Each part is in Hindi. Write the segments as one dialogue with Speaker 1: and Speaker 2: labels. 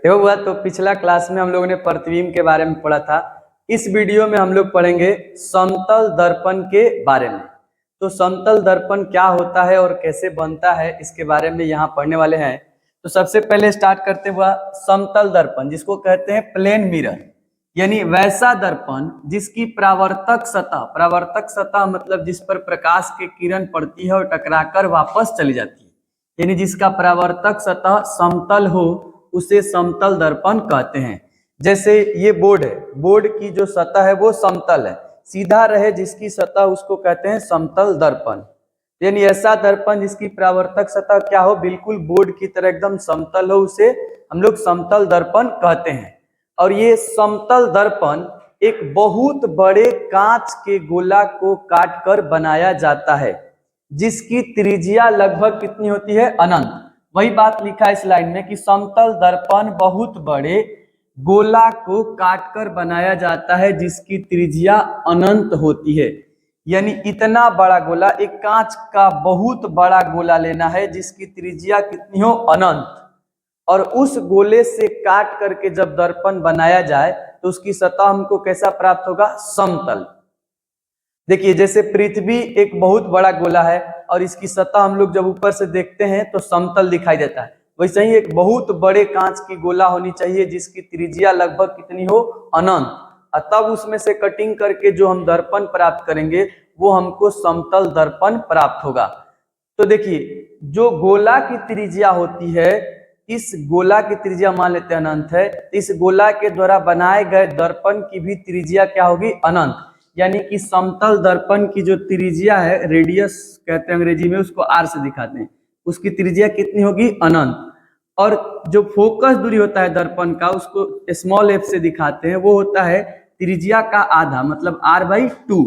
Speaker 1: देखो हुआ तो पिछला क्लास में हम लोगों ने प्रतिबिंब के बारे में पढ़ा था। इस वीडियो में हम लोग पढ़ेंगे समतल दर्पण के बारे में। तो समतल दर्पण क्या होता है और कैसे बनता है इसके बारे में यहाँ पढ़ने वाले हैं। तो सबसे पहले स्टार्ट करते हुआ समतल दर्पण, जिसको कहते हैं प्लेन मिरर, यानी वैसा दर्पण जिसकी परावर्तक सतह मतलब जिस पर प्रकाश की किरण पड़ती है और टकराकर वापस चली जाती है, यानी जिसका परावर्तक सतह समतल हो उसे समतल दर्पण कहते हैं। जैसे ये बोर्ड है, बोर्ड की जो सतह है वो समतल है, सीधा रहे जिसकी सतह उसको कहते हैं समतल दर्पण। यानी ऐसा दर्पण जिसकी परावर्तक सतह क्या हो, बिल्कुल बोर्ड की तरह एकदम समतल हो, उसे हम लोग समतल दर्पण कहते हैं। और ये समतल दर्पण एक बहुत बड़े कांच के गोला को काटकर बनाया जाता है, जिसकी त्रिज्या लगभग कितनी होती है, अनंत। वही बात लिखा है इस लाइन में कि समतल दर्पण बहुत बड़े गोला को काटकर बनाया जाता है जिसकी त्रिज्या अनंत होती है। यानी इतना बड़ा गोला, एक कांच का बहुत बड़ा गोला लेना है जिसकी त्रिज्या कितनी हो, अनंत, और उस गोले से काट करके जब दर्पण बनाया जाए तो उसकी सतह हमको कैसा प्राप्त होगा, समतल। देखिए जैसे पृथ्वी एक बहुत बड़ा गोला है और इसकी सतह हम लोग जब ऊपर से देखते हैं तो समतल दिखाई देता है, वैसे ही एक बहुत बड़े कांच की गोला होनी चाहिए जिसकी त्रिज्या लगभग कितनी हो, अनंत, और तब उसमें से कटिंग करके जो हम दर्पण प्राप्त करेंगे वो हमको समतल दर्पण प्राप्त होगा। तो देखिए जो गोला की त्रिज्या होती है, इस गोला की त्रिज्या मान लेते हैं अनंत है, इस गोला के द्वारा बनाए गए दर्पण की भी त्रिज्या क्या होगी, अनंत। यानी कि समतल दर्पण की जो त्रिज्या है, रेडियस कहते हैं अंग्रेजी में, उसको आर से दिखाते हैं, उसकी त्रिज्या कितनी होगी, अनंत। और जो फोकस दूरी होता है दर्पण का, उसको स्मॉल एफ से दिखाते हैं, वो होता है त्रिज्या का आधा, मतलब r/2।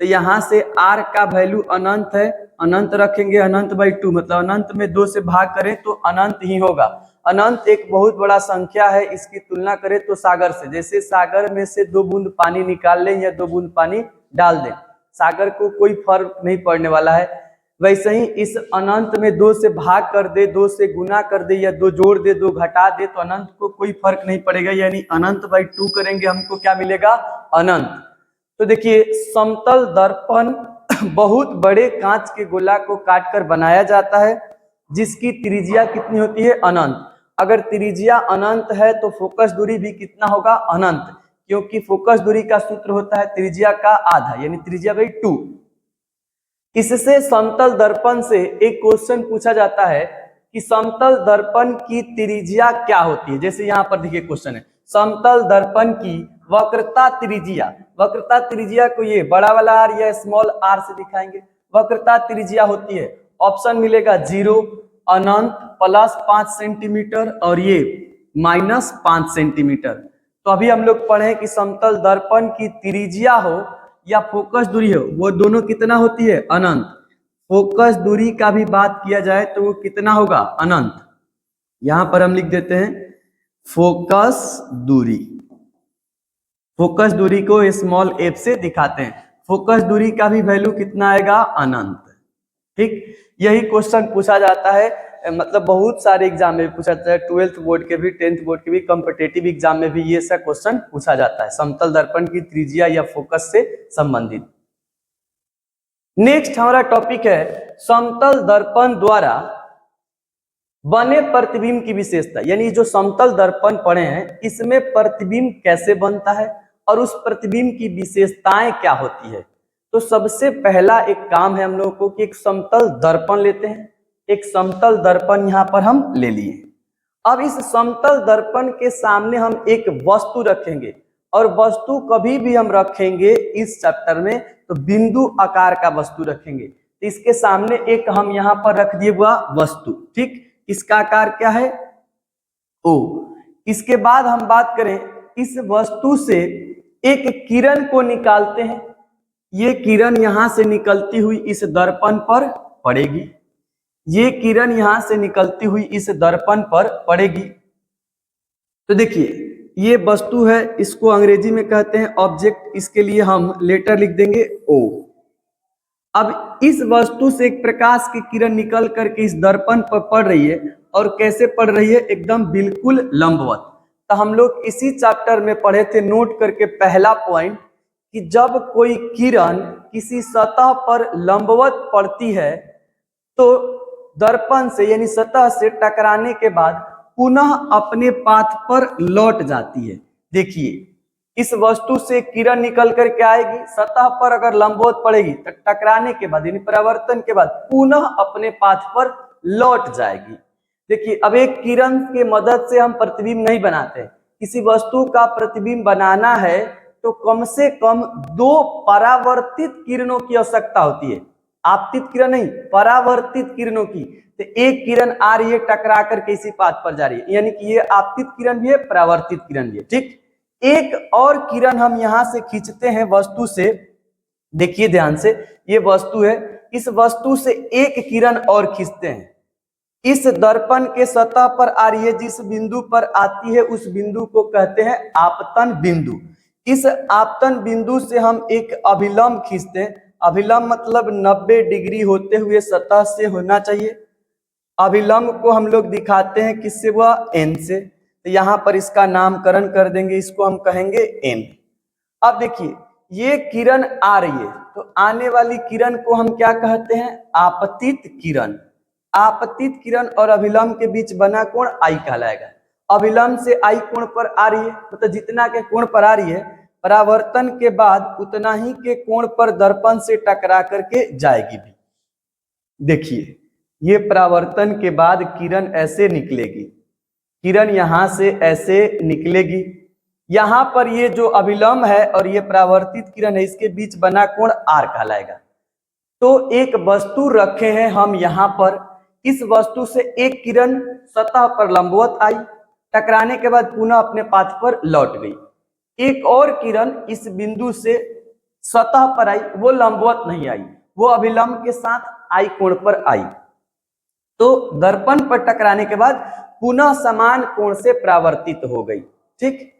Speaker 1: तो यहाँ से r का वैल्यू अनंत है, अनंत रखेंगे, अनंत/2 मतलब अनंत में 2 से भाग करें तो अनंत ही होगा। अनंत एक बहुत बड़ा संख्या है, इसकी तुलना करें तो सागर से, जैसे सागर में से 2 बूंद पानी निकाल लें या 2 बूंद पानी डाल दें, सागर को कोई फर्क नहीं पड़ने वाला है। वैसे ही इस अनंत में 2 से भाग कर दे, 2 से गुना कर दे या 2 जोड़ दे, 2 घटा दे, तो अनंत को कोई फर्क नहीं पड़ेगा, यानी अनंत/2 करेंगे हमको क्या मिलेगा, अनंत। तो देखिए समतल दर्पण बहुत बड़े कांच के गोला को काटकर बनाया जाता है जिसकी त्रिज्या कितनी होती है, अनंत। अगर त्रिज्या अनंत है तो फोकस दूरी भी कितना होगा, अनंत, क्योंकि फोकस दूरी का सूत्र होता है त्रिज्या का आधा, यानी त्रिज्या/2। इससे समतल दर्पण से एक क्वेश्चन पूछा जाता है कि समतल दर्पण की त्रिज्या क्या होती है। जैसे यहाँ पर देखिए क्वेश्चन है, समतल दर्पण की वक्रता त्रिज्या को ये बड़ा वाला आर या स्मॉल आर से दिखाएंगे। वक्रता त्रिज्या होती है, ऑप्शन मिलेगा 0, अनंत, +5 सेंटीमीटर और ये -5 सेंटीमीटर। तो अभी हम लोग पढ़े कि समतल दर्पण की त्रिज्या हो या फोकस दूरी हो, वो दोनों कितना होती है, अनंत। फोकस दूरी का भी बात किया जाए तो वो कितना होगा, अनंत। यहां पर हम लिख देते हैं फोकस दूरी, फोकस दूरी को स्मॉल एफ से दिखाते हैं, फोकस दूरी का भी वैल्यू कितना आएगा, अनंत। ठीक, यही क्वेश्चन पूछा जाता है, मतलब बहुत सारे एग्जाम में पूछा जाता है, 12th बोर्ड के भी, 10th बोर्ड के भी, कॉम्पिटेटिव एग्जाम में भी ये सब क्वेश्चन पूछा जाता है, समतल दर्पण की त्रिज्या या फोकस से संबंधित। नेक्स्ट हमारा टॉपिक है समतल दर्पण द्वारा बने प्रतिबिंब की विशेषता, यानी जो समतल दर्पण पढ़े हैं इसमें प्रतिबिंब कैसे बनता है और उस प्रतिबिंब की विशेषताएं क्या होती है। तो सबसे पहला एक काम है हम लोगों को कि एक समतल दर्पण लेते हैं, एक समतल दर्पण यहाँ पर हम ले लिए। अब इस समतल दर्पण के सामने हम एक वस्तु रखेंगे, और वस्तु कभी भी हम रखेंगे इस चैप्टर में तो बिंदु आकार का वस्तु रखेंगे। तो इसके सामने एक हम यहाँ पर रख दिए हुआ वस्तु, ठीक, इसका आकार क्या है, ओ। इसके बाद हम बात करें, इस वस्तु से एक किरण को निकालते हैं, ये किरण यहां से निकलती हुई इस दर्पण पर पड़ेगी, ये किरण यहां से निकलती हुई इस दर्पण पर पड़ेगी। तो देखिए ये वस्तु है, इसको अंग्रेजी में कहते हैं ऑब्जेक्ट, इसके लिए हम लेटर लिख देंगे ओ। अब इस वस्तु से एक प्रकाश की किरण निकल करके इस दर्पण पर पड़ रही है और कैसे पड़ रही है, एकदम बिल्कुल लंबवत। तो हम लोग इसी चैप्टर में पढ़े थे, नोट करके पहला पॉइंट, कि जब कोई किरण किसी सतह पर लंबवत पड़ती है तो दर्पण से यानी सतह से टकराने के बाद पुनः अपने पाथ पर लौट जाती है। देखिए, इस वस्तु से किरण निकल कर के आएगी, सतह पर अगर लंबवत पड़ेगी तो टकराने के बाद यानी परावर्तन के बाद पुनः अपने पाथ पर लौट जाएगी। देखिए, अब एक किरण के मदद से हम प्रतिबिंब नहीं बनाते। किसी वस्तु का प्रतिबिंब बनाना है तो कम से कम 2 परावर्तित किरणों की आवश्यकता होती है, आपतित किरण नहीं, परावर्तित किरणों की। तो एक किरण आ रही है टकरा करके इसी पाथ पर जा रही है, यानी कि ये आपतित किरण भी है, परावर्तित किरण भी है। ठीक, एक और किरण हम यहां से खींचते हैं वस्तु से। देखिए ध्यान से, ये वस्तु है, इस वस्तु से एक किरण और खींचते हैं, इस दर्पण के सतह पर आ रही है, जिस बिंदु पर आती है उस बिंदु को कहते हैं आपतन बिंदु। इस आपतन बिंदु से हम एक अभिलंब खींचते हैं। अभिलंब मतलब 90 डिग्री होते हुए सतह से होना चाहिए। अभिलंब को हम लोग दिखाते हैं किससे, वह एन से। तो यहाँ पर इसका नामकरण कर देंगे, इसको हम कहेंगे एन। अब देखिए, ये किरण आ रही है तो आने वाली किरण को हम क्या कहते हैं, आपतित किरण। आपतित किरण और अभिलंब के बीच बना कोण आई कहलाएगा। अभिलंब से आई कोण पर आ रही है, मतलब जितना के कोण पर आ रही है, परावर्तन के बाद उतना ही के कोण पर दर्पण से टकरा करके जाएगी भी। देखिए, ये परावर्तन के बाद किरण ऐसे निकलेगी, किरण यहां से ऐसे निकलेगी। यहां पर ये जो अभिलंब है और ये परावर्तित किरण है, इसके बीच बना कोण आर कहलाएगा। तो एक वस्तु रखे हैं हम यहां पर, इस वस्तु से एक किरण सतह पर लंबवत आई, टकराने के बाद पुनः अपने पाथ पर लौट गई। एक और किरण इस बिंदु से सतह पर आई, वो लंबवत नहीं आई, वो अभिलंब के साथ आई कोण पर आई। तो दर्पण पर टकराने के बाद पुनः समान कोण से परावर्तित हो गई। ठीक,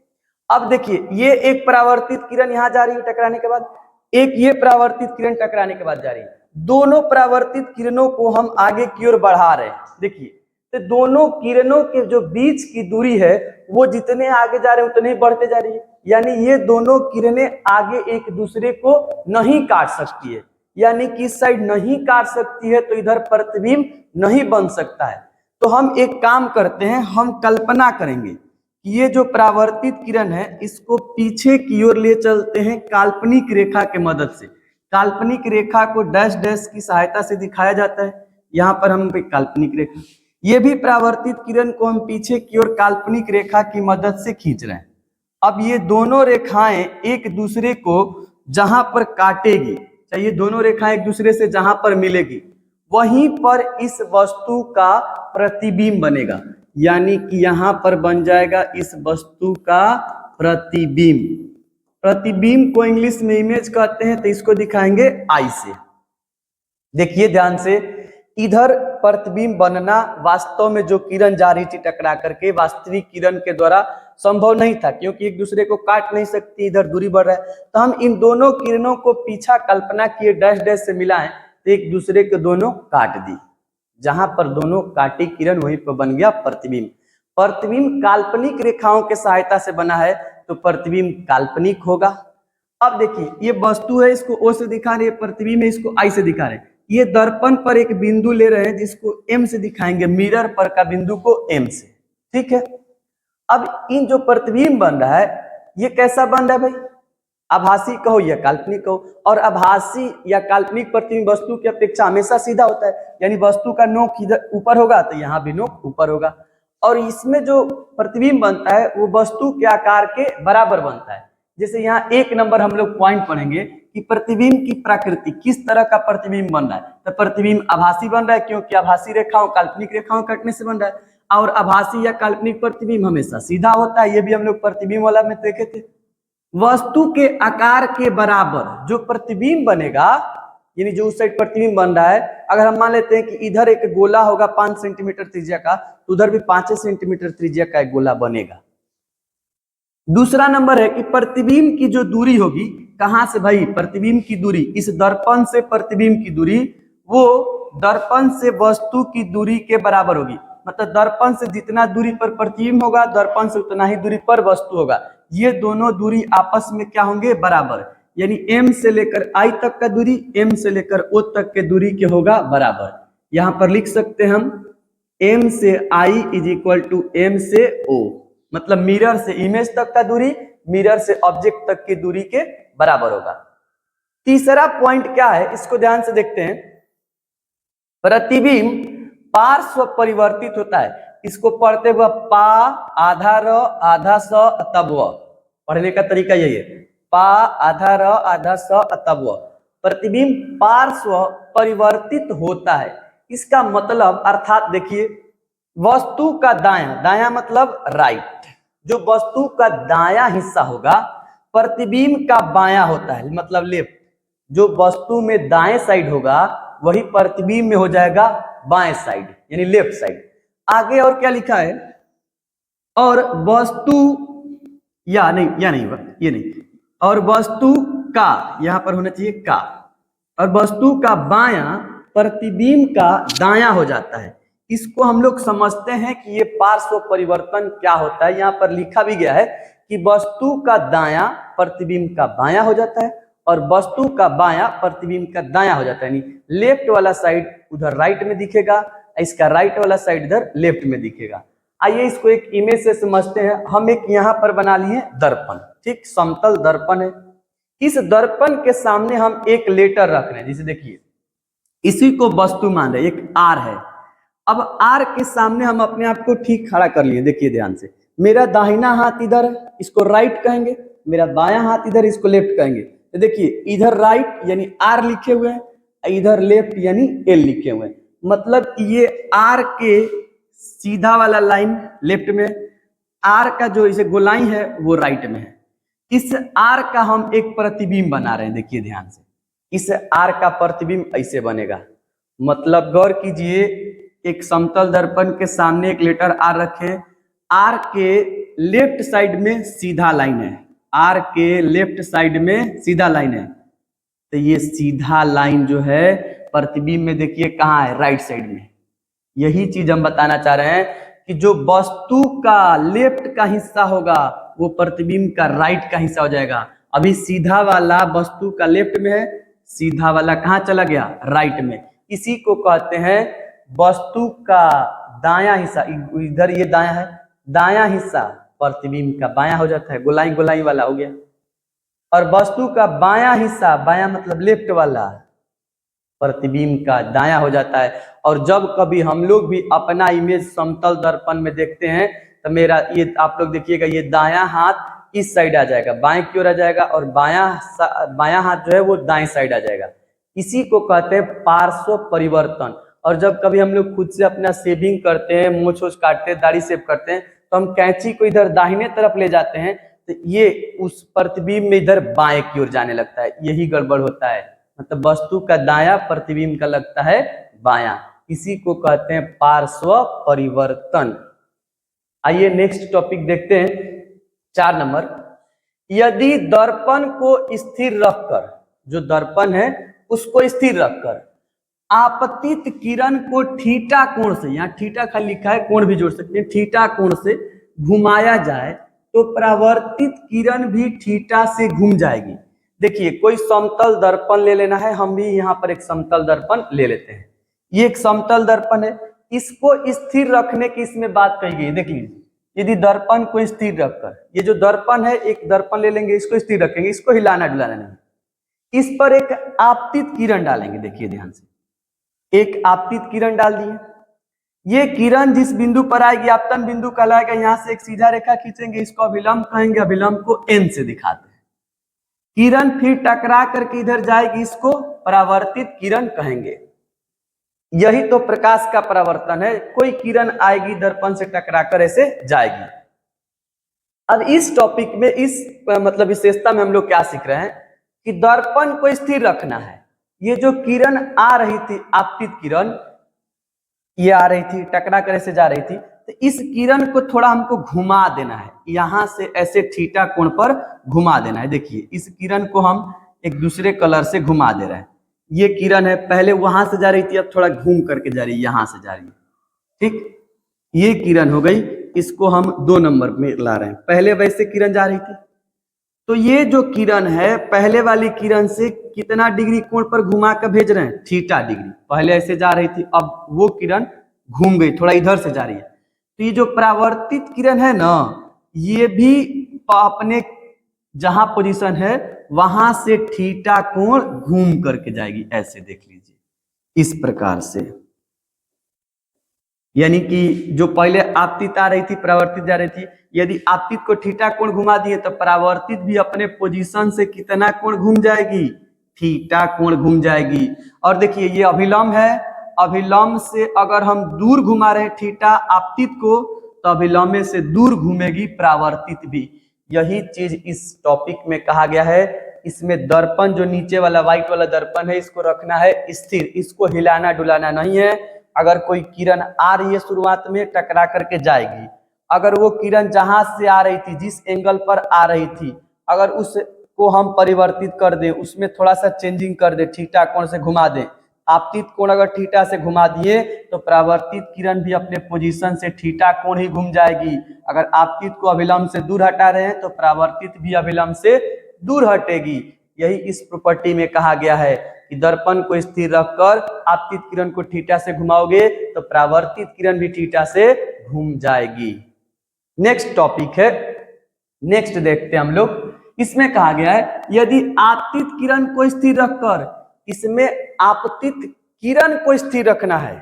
Speaker 1: अब देखिए, ये एक परावर्तित किरण यहां जा रही है टकराने के बाद, एक ये परावर्तित किरण टकराने के बाद जा रही है। दोनों परावर्तित किरणों को हम आगे की ओर बढ़ा रहे हैं। देखिए, तो दोनों किरणों के जो बीच की दूरी है वो जितने आगे जा रहे हैं उतने ही बढ़ते जा रही है, यानी ये दोनों किरणें आगे एक दूसरे को नहीं काट सकती है, यानी कि इस साइड नहीं काट सकती है तो इधर प्रतिबिंब नहीं बन सकता है। तो हम एक काम करते हैं, हम कल्पना करेंगे कि ये जो परावर्तित किरण है इसको पीछे की ओर ले चलते हैं काल्पनिक रेखा के मदद से। काल्पनिक रेखा को डैश डैश की सहायता से दिखाया जाता है। यहाँ पर हम काल्पनिक रेखा, ये भी परावर्तित किरण को हम पीछे की ओर काल्पनिक रेखा की मदद से खींच रहे हैं। अब ये दोनों रेखाएं एक दूसरे को जहां पर काटेगी, चाहिए दोनों रेखाएं एक दूसरे से जहां पर मिलेगी, वहीं पर इस वस्तु का प्रतिबिंब बनेगा, यानी कि यहां पर बन जाएगा इस वस्तु का प्रतिबिंब। प्रतिबिंब को इंग्लिश में इमेज कहते हैं, तो इसको दिखाएंगे आई से। देखिए ध्यान से, इधर प्रतिबिंब बनना वास्तव में जो किरण जा रही थी टकरा करके, वास्तविक किरण के द्वारा संभव नहीं था, क्योंकि एक दूसरे को काट नहीं सकती, इधर दूरी बढ़ रहा है। तो हम इन दोनों किरणों को पीछा कल्पना किए डैश डैश से मिलाएं तो एक दूसरे के दोनों काट दी, जहां पर दोनों काटी किरण वहीं पर बन गया प्रतिबिंब। प्रतिबिंब काल्पनिक रेखाओं के सहायता से बना है तो प्रतिबिंब काल्पनिक होगा। अब देखिए, ये वस्तु है, इसको ओ से दिखा रहे हैं, प्रतिबिंब है, इसको आई से दिखा रहे हैं। ये दर्पण पर एक बिंदु ले रहे हैं जिसको एम से दिखाएंगे, मिरर पर का बिंदु को एम से। ठीक है, अब इन जो प्रतिबिंब बन रहा है ये कैसा बन रहा है भाई, आभासी कहो या काल्पनिक कहो। और आभासी या काल्पनिक प्रतिबिंब वस्तु की अपेक्षा हमेशा सीधा होता है, यानी वस्तु का नोक इधर ऊपर होगा तो यहाँ भी नोक ऊपर होगा। और इसमें जो प्रतिबिंब बनता है वो वस्तु के आकार के बराबर बनता है। जैसे यहाँ 1 नंबर हम लोग पॉइंट पढ़ेंगे कि प्रतिबिंब की प्रकृति, किस तरह का प्रतिबिंब बन रहा है। तो प्रतिबिंब आभासी बन रहा है क्योंकि आभासी रेखाओं काल्पनिक रेखाओं कटने से बन रहा है, और आभासी या काल्पनिक प्रतिबिंब हमेशा सीधा होता है। ये भी हम लोग प्रतिबिंब वाला में देखे थे। वस्तु के आकार के बराबर जो प्रतिबिंब बनेगा, यानी जो उस साइड प्रतिबिंब बन रहा है, अगर हम मान लेते हैं कि इधर एक गोला होगा 5 सेंटीमीटर त्रिज्या का, तो उधर भी 5 सेंटीमीटर त्रिज्या का एक गोला बनेगा। दूसरा नंबर है कि प्रतिबिंब की जो दूरी होगी, कहां से भाई, प्रतिबिंब की दूरी, इस दर्पण से प्रतिबिंब की दूरी वो दर्पण से वस्तु की दूरी के बराबर होगी। मतलब दर्पण से जितना दूरी पर प्रतिबिंब होगा दर्पण से उतना ही दूरी पर वस्तु होगा। ये दोनों दूरी आपस में क्या होंगे, बराबर, यानी m से लेकर I तक का दूरी m से लेकर O तक के दूरी के होगा बराबर। यहाँ पर लिख सकते हैं हम m से I is equal to m से O, मतलब मिरर से इमेज तक का दूरी मिरर से ऑब्जेक्ट तक की दूरी के बराबर होगा। तीसरा पॉइंट क्या है, इसको ध्यान से देखते हैं। प्रतिबिंब पार्श्व परिवर्तित होता है। इसको पढ़ते हुए पा आधा र आधा स तब व, पढ़ने का तरीका यही है, पा आधा र आधा स तब व। प्रतिबिंब पार्श्व परिवर्तित होता है, इसका मतलब अर्थात देखिए वस्तु का दायां, दायां मतलब राइट, जो वस्तु का दायां हिस्सा होगा प्रतिबिंब का बायां होता है, मतलब लेफ्ट। जो वस्तु में दाएं साइड होगा वही प्रतिबिंब में हो जाएगा बाएं साइड, यानी लेफ्ट साइड। आगे और क्या लिखा है, और वस्तु या नहीं ये नहीं, और वस्तु का, यहां पर होना चाहिए का, और वस्तु का बायां प्रतिबिंब का दायां हो जाता है। इसको हम लोग समझते हैं कि ये पार्श्व परिवर्तन क्या होता है। यहाँ पर लिखा भी गया है कि वस्तु का दायां प्रतिबिंब का बायां हो जाता है और वस्तु का बायां प्रतिबिंब का दायां हो जाता है, यानी लेफ्ट वाला साइड उधर राइट में दिखेगा, इसका राइट वाला साइड इधर लेफ्ट में दिखेगा। आइए इसको एक इमेज से समझते हैं। हम एक यहाँ पर बना लिए दर्पण, ठीक, समतल दर्पण है। इस दर्पण के सामने हम एक लेटर रख रहे हैं, जैसे देखिए इसी को वस्तु मान रहे, एक आर है। अब आर के सामने हम अपने आप को ठीक खड़ा कर लिए, देखिए ध्यान से। मेरा दाहिना हाथ इधर है, इसको राइट कहेंगे, मेरा बायां हाथ इधर, इसको लेफ्ट कहेंगे। तो देखिए इधर राइट यानी आर लिखे हुए हैं, इधर लेफ्ट यानी एल लिखे हुए हैं। मतलब ये आर के सीधा वाला लाइन लेफ्ट में, आर का जो इसे गोलाई है वो राइट में है। इस आर का हम एक प्रतिबिंब बना रहे हैं, देखिए ध्यान से। इस आर का प्रतिबिंब ऐसे बनेगा, मतलब गौर कीजिए, एक समतल दर्पण के सामने एक लेटर आर रखे, आर के लेफ्ट साइड में सीधा लाइन है, आर के लेफ्ट साइड में सीधा लाइन है। तो ये सीधा लाइन जो है प्रतिबिंब में देखिए कहाँ है, राइट साइड में। यही चीज हम बताना चाह रहे हैं कि जो वस्तु का लेफ्ट का हिस्सा होगा वो प्रतिबिंब का राइट का हिस्सा हो जाएगा। अभी सीधा वाला वस्तु का लेफ्ट में है, सीधा वाला कहाँ चला गया, राइट में। इसी को कहते हैं वस्तु का दायां हिस्सा, इधर ये दायां है, दायां हिस्सा प्रतिबिंब का बायां हो जाता है, गोलाई गोलाई वाला हो गया। और वस्तु का बायां हिस्सा, बायां मतलब लेफ्ट वाला, प्रतिबिंब का दायां हो जाता है। और जब कभी हम लोग भी अपना इमेज समतल दर्पण में देखते हैं तो मेरा ये आप लोग देखिएगा, ये दायां हाथ इस साइड आ जाएगा, बाएं की ओर आ जाएगा, और बायां हाथ जो है वो दाएं साइड आ जाएगा। इसी को कहते हैं पार्श्व परिवर्तन। और जब कभी हम लोग खुद से अपना शेविंग करते हैं, मूंछ वूछ काटते हैं, दाढ़ी शेव करते हैं, तो हम कैंची को इधर दाहिने तरफ ले जाते हैं तो ये उस प्रतिबिंब में इधर बाएं की ओर जाने लगता है। यही गड़बड़ होता है, मतलब वस्तु का दायां प्रतिबिंब का लगता है बायां। इसी को कहते हैं पार्श्व परिवर्तन। आइए नेक्स्ट टॉपिक देखते हैं, 4 नंबर। यदि दर्पण को स्थिर रखकर, जो दर्पण है उसको स्थिर रखकर आपतित किरण को थीटा कोण से, यहाँ थीटा खाली लिखा है, कोण भी जोड़ सकते हैं, थीटा कोण से घुमाया जाए तो परावर्तित किरण भी थीटा से घूम जाएगी। देखिए कोई समतल दर्पण ले लेना है, हम भी यहाँ पर एक समतल दर्पण ले लेते हैं। ये एक समतल दर्पण है, इसको स्थिर रखने की इसमें बात कही गई। देख लीजिए, यदि दर्पण को स्थिर रखकर, ये जो दर्पण है, एक दर्पण ले लेंगे, इसको स्थिर रखेंगे, इसको हिलाना डुलाना नहीं, इस पर एक आपतित किरण डालेंगे। देखिए ध्यान से, एक आपतित किरण डाल दिए, ये किरण जिस बिंदु पर आएगी आपतन बिंदु कहलाएगा। यहां से एक सीधा रेखा खींचेंगे, इसको अभिलंब कहेंगे, अभिलंब को एन से दिखाते हैं। किरण फिर टकरा करके इधर जाएगी, इसको परावर्तित किरण कहेंगे। यही तो प्रकाश का परावर्तन है, कोई किरण आएगी दर्पण से टकरा कर ऐसे जाएगी। अब इस टॉपिक में, इस मतलब विशेषता में हम लोग क्या सीख रहे हैं कि दर्पण को स्थिर रखना है। ये जो किरण आ रही थी, आपतित किरण, ये आ रही थी टकरा कर ऐसे जा रही थी, तो इस किरण को थोड़ा हमको घुमा देना है, यहां से ऐसे थीटा कोण पर घुमा देना है। देखिए इस किरण को हम एक दूसरे कलर से घुमा दे रहे हैं। ये किरण है, पहले वहां से जा रही थी, अब थोड़ा घूम करके जा रही है, यहां से जा रही है, ठीक। ये किरण हो गई, इसको हम 2 नंबर में ला रहे हैं। पहले वैसे किरण जा रही थी, तो ये जो किरण है पहले वाली किरण से कितना डिग्री कोण पर घुमा कर भेज रहे हैं, थीटा डिग्री। पहले ऐसे जा रही थी, अब वो किरण घूम गई, थोड़ा इधर से जा रही है। तो ये जो परावर्तित किरण है ना, ये भी अपने जहां पोजीशन है वहां से थीटा कोण घूम करके जाएगी। ऐसे देख लीजिए, इस प्रकार से, यानी कि जो पहले आपतित आ रही थी परावर्तित जा रही थी, यदि आपतित को थीटा कोण घुमा दिए तो परावर्तित भी अपने पोजीशन से कितना कोण घूम जाएगी, थीटा कोण घूम जाएगी। और देखिए ये अभिलंब है, अभिलंब से अगर हम दूर घुमा रहे हैं थीटा आपतित को, तो अभिलंब से दूर घूमेगी परावर्तित भी। यही चीज इस टॉपिक में कहा गया है। इसमें दर्पण जो नीचे वाला व्हाइट वाला दर्पण है, इसको रखना है स्थिर, इसको हिलाना डुलाना नहीं है। अगर कोई किरण आ रही है शुरुआत में टकरा करके जाएगी, अगर वो किरण जहां से आ रही थी, जिस एंगल पर आ रही थी, अगर उसको हम परिवर्तित कर दें, उसमें थोड़ा सा चेंजिंग कर दे, थीटा कोण से घुमा दें, आपतित कोण अगर थीटा से घुमा दिए तो परावर्तित किरण भी अपने पोजीशन से थीटा कोण ही घूम जाएगी। अगर आपतित को अभिलंब से दूर हटा रहे हैं तो परावर्तित भी अभिलंब से दूर हटेगी। यही इस प्रॉपर्टी में कहा गया है कि दर्पण को स्थिर रखकर आपतित किरण को थीटा से घुमाओगे तो परावर्तित किरण भी थीटा से घूम जाएगी। नेक्स्ट टॉपिक है, नेक्स्ट देखते हैं हम लोग। इसमें कहा गया है यदि आपतित किरण को स्थिर रखकर, इसमें आपतित किरण को स्थिर रखना है,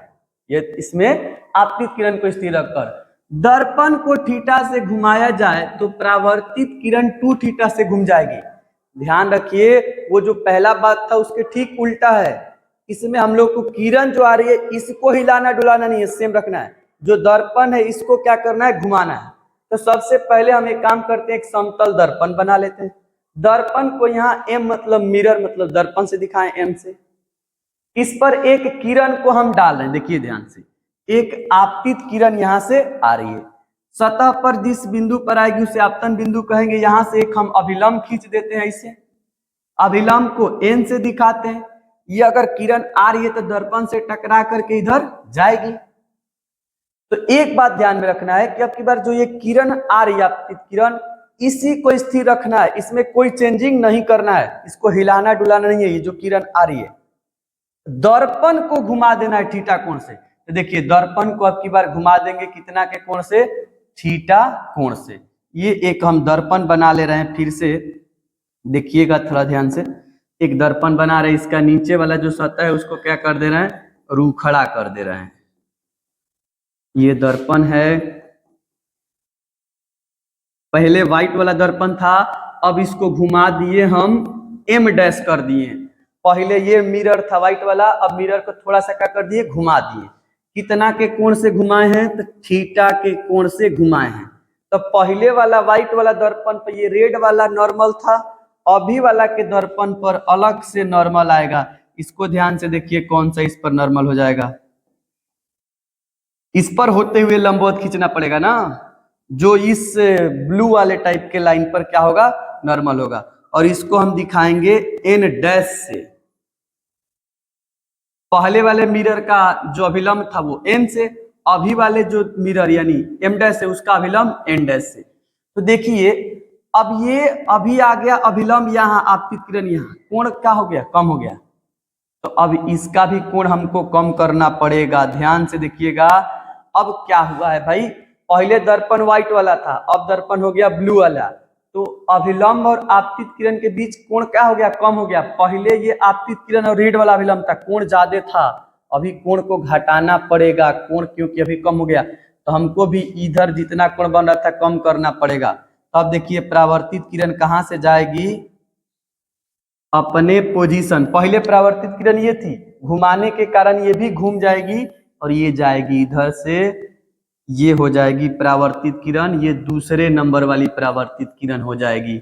Speaker 1: ये इसमें आपतित किरण को स्थिर रखकर दर्पण को थीटा से घुमाया जाए तो परावर्तित किरण 2 थीटा से घूम जाएगी। ध्यान रखिए, वो जो पहला बात था उसके ठीक उल्टा है। इसमें हम लोग को किरण जो आ रही है इसको हिलाना डुलाना नहीं है, सेम रखना है। जो दर्पण है इसको क्या करना है, घुमाना है। तो सबसे पहले हम एक काम करते हैं, एक समतल दर्पण बना लेते हैं। दर्पण को यहाँ एम मतलब मिरर मतलब दर्पण से दिखाएं, एम से। इस पर एक किरण को हम डाल रहे हैं, देखिए ध्यान से, एक आपतित किरण यहाँ से आ रही है। सतह पर जिस बिंदु पर आएगी उसे आपतन बिंदु कहेंगे। यहां से एक हम अभिलंब खींच देते हैं, इसे अभिलंब को एन से दिखाते हैं। ये अगर किरण आ रही है तो दर्पण से टकरा करके इधर जाएगी। तो एक बात ध्यान में रखना है कि अब की बार जो ये किरण आ रही है आपतित किरण, इसी को स्थिर रखना है, इसमें कोई चेंजिंग नहीं करना है, इसको हिलाना डुलाना नहीं है। ये जो किरण आ रही है दर्पण को घुमा देना है थीटा कोण से। तो देखिए दर्पण को अब की बार घुमा देंगे कितना के कोण से, थीटा कोण से। ये एक हम दर्पण बना ले रहे हैं, फिर से देखिएगा थोड़ा ध्यान से। एक दर्पण बना रहे हैं, इसका नीचे वाला जो सतह है उसको क्या कर दे रहे हैं, रूखड़ा कर दे रहे हैं। ये दर्पण है, पहले व्हाइट वाला दर्पण था, अब इसको घुमा दिए हम, एम डैश कर दिए। पहले ये मिरर था व्हाइट वाला, अब मिरर को थोड़ा सा क्या कर दिए, घुमा दिए। कितना के कोण से घुमाए हैं, तो थीटा के कोण से घुमाए हैं। तो पहले वाला व्हाइट वाला दर्पण पर ये रेड वाला नॉर्मल था, अभी वाला के दर्पण पर अलग से नॉर्मल आएगा। इसको ध्यान से देखिए कौन सा इस पर नॉर्मल हो जाएगा। इस पर होते हुए लंबवत खींचना पड़ेगा ना, जो इस ब्लू वाले टाइप के लाइन पर क्या होगा, नॉर्मल होगा। और इसको हम दिखाएंगे एन डैश से। पहले वाले मिरर का जो अभिलंब था वो एन से, अभी वाले जो मिरर यानी एम डैश है उसका अभिलंब एन डैश से। तो देखिए अब ये अभी आ गया अभिलंब यहाँ, आपतित किरण यहाँ, कोण क्या हो गया, कम हो गया। तो अब इसका भी कोण हमको कम करना पड़ेगा। ध्यान से देखिएगा, अब क्या हुआ है भाई, पहले दर्पण व्हाइट वाला था, अब दर्पण हो गया ब्लू वाला। तो अभिलंब और आपतित किरण के बीच कोण क्या हो गया, कम हो गया। पहले ये आपतित किरण और रेड वाला अभिलंब था, कोण ज्यादा था, अभी कोण को घटाना पड़ेगा, कोण क्योंकि अभी कम हो गया। तो हमको भी इधर जितना कोण बन रहा था कम करना पड़ेगा। तो अब देखिए परावर्तित किरण कहाँ से जाएगी, अपने पोजीशन। पहले परावर्तित किरण ये थी, घुमाने के कारण ये भी घूम जाएगी और ये जाएगी इधर से, ये हो जाएगी परावर्तित किरण, ये दूसरे नंबर वाली परावर्तित किरण हो जाएगी।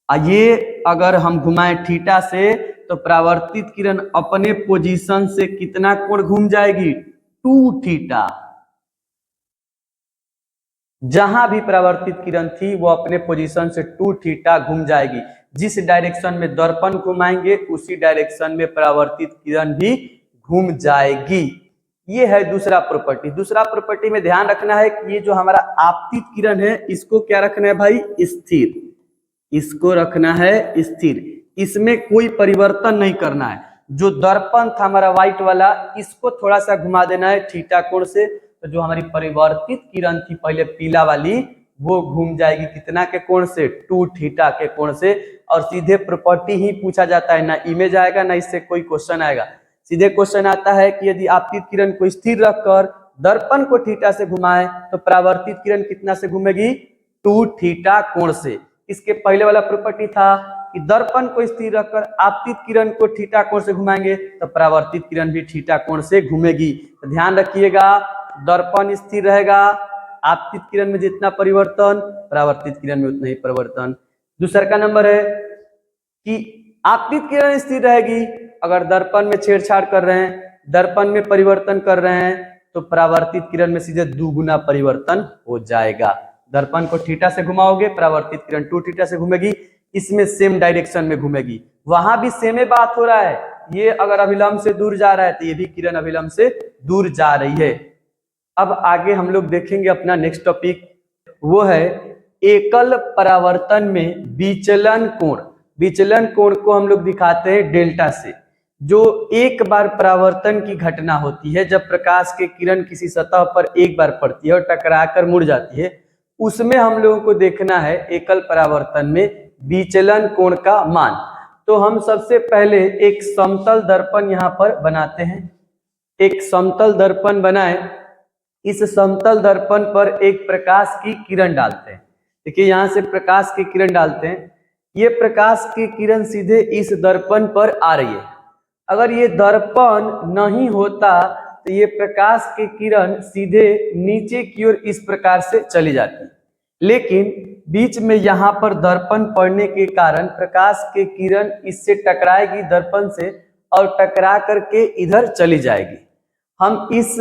Speaker 1: ये अगर हम घुमाएं थीटा से तो परावर्तित किरण अपने पोजीशन से कितना कोण घूम जाएगी, 2 थीटा। जहां भी परावर्तित किरण थी वो अपने पोजीशन से 2 थीटा घूम जाएगी। जिस डायरेक्शन में दर्पण घुमाएंगे उसी डायरेक्शन में परावर्तित किरण भी घूम जाएगी। ये है दूसरा प्रॉपर्टी। दूसरा प्रॉपर्टी में ध्यान रखना है कि ये जो हमारा आपतित किरण है इसको क्या रखना है भाई, स्थिर, इसको रखना है स्थिर, इसमें कोई परिवर्तन नहीं करना है। जो दर्पण था हमारा व्हाइट वाला, इसको थोड़ा सा घुमा देना है थीटा कोण से, तो जो हमारी परिवर्तित किरण थी पहले पीला वाली, वो घूम जाएगी कितना के कोण से, 2 थीटा के कोण से। और सीधे प्रॉपर्टी ही पूछा जाता है, ना इमेज आएगा ना इससे कोई क्वेश्चन आएगा। सीधे क्वेश्चन आता है कि यदि आपतित किरण को स्थिर रखकर दर्पण को थीटा से घुमाए तो परावर्तित किरण कितना से घूमेगी, 2 थीटा कोण से। इसके पहले वाला प्रॉपर्टी था कि दर्पण को स्थिर रखकर आपतित किरण को थीटा कोण से घुमाएंगे तो परावर्तित किरण भी थीटा कोण से घूमेगी। तो ध्यान रखिएगा, दर्पण स्थिर रहेगा, आपतित किरण में जितना परिवर्तन, परावर्तित किरण में उतना ही परिवर्तन। दूसरा का नंबर है कि आपतित किरण स्थिर रहेगी, अगर दर्पण में छेड़छाड़ कर रहे हैं, दर्पण में परिवर्तन कर रहे हैं, तो परावर्तित किरण में सीधे 2 गुना परिवर्तन हो जाएगा। दर्पण को थीटा से घुमाओगे, परावर्तित किरण 2 थीटा से घूमेगी, इसमें सेम डायरेक्शन में घूमेगी। वहां भी सेम बात हो रहा है, ये अगर अभिलंब से दूर जा रहा है तो ये भी किरण अभिलंब से दूर जा रही है। अब आगे हम लोग देखेंगे अपना नेक्स्ट टॉपिक, वो है एकल परावर्तन में विचलन कोण। विचलन कोण को हम लोग दिखाते हैं डेल्टा से। जो एक बार परावर्तन की घटना होती है, जब प्रकाश की किरण किसी सतह पर एक बार पड़ती है और टकराकर मुड़ जाती है, उसमें हम लोगों को देखना है एकल परावर्तन में विचलन कोण का मान। तो हम सबसे पहले एक समतल दर्पण यहाँ पर बनाते हैं। एक समतल दर्पण बनाए, इस समतल दर्पण पर एक प्रकाश की किरण डालते हैं। देखिए यहाँ से प्रकाश की किरण डालते हैं, ये प्रकाश की किरण सीधे इस दर्पण पर आ रही है। अगर ये दर्पण नहीं होता तो ये प्रकाश की किरण सीधे नीचे की ओर इस प्रकार से चली जाती, लेकिन बीच में यहाँ पर दर्पण पड़ने के कारण प्रकाश की किरण इससे टकराएगी दर्पण से, और टकरा करके इधर चली जाएगी। हम इस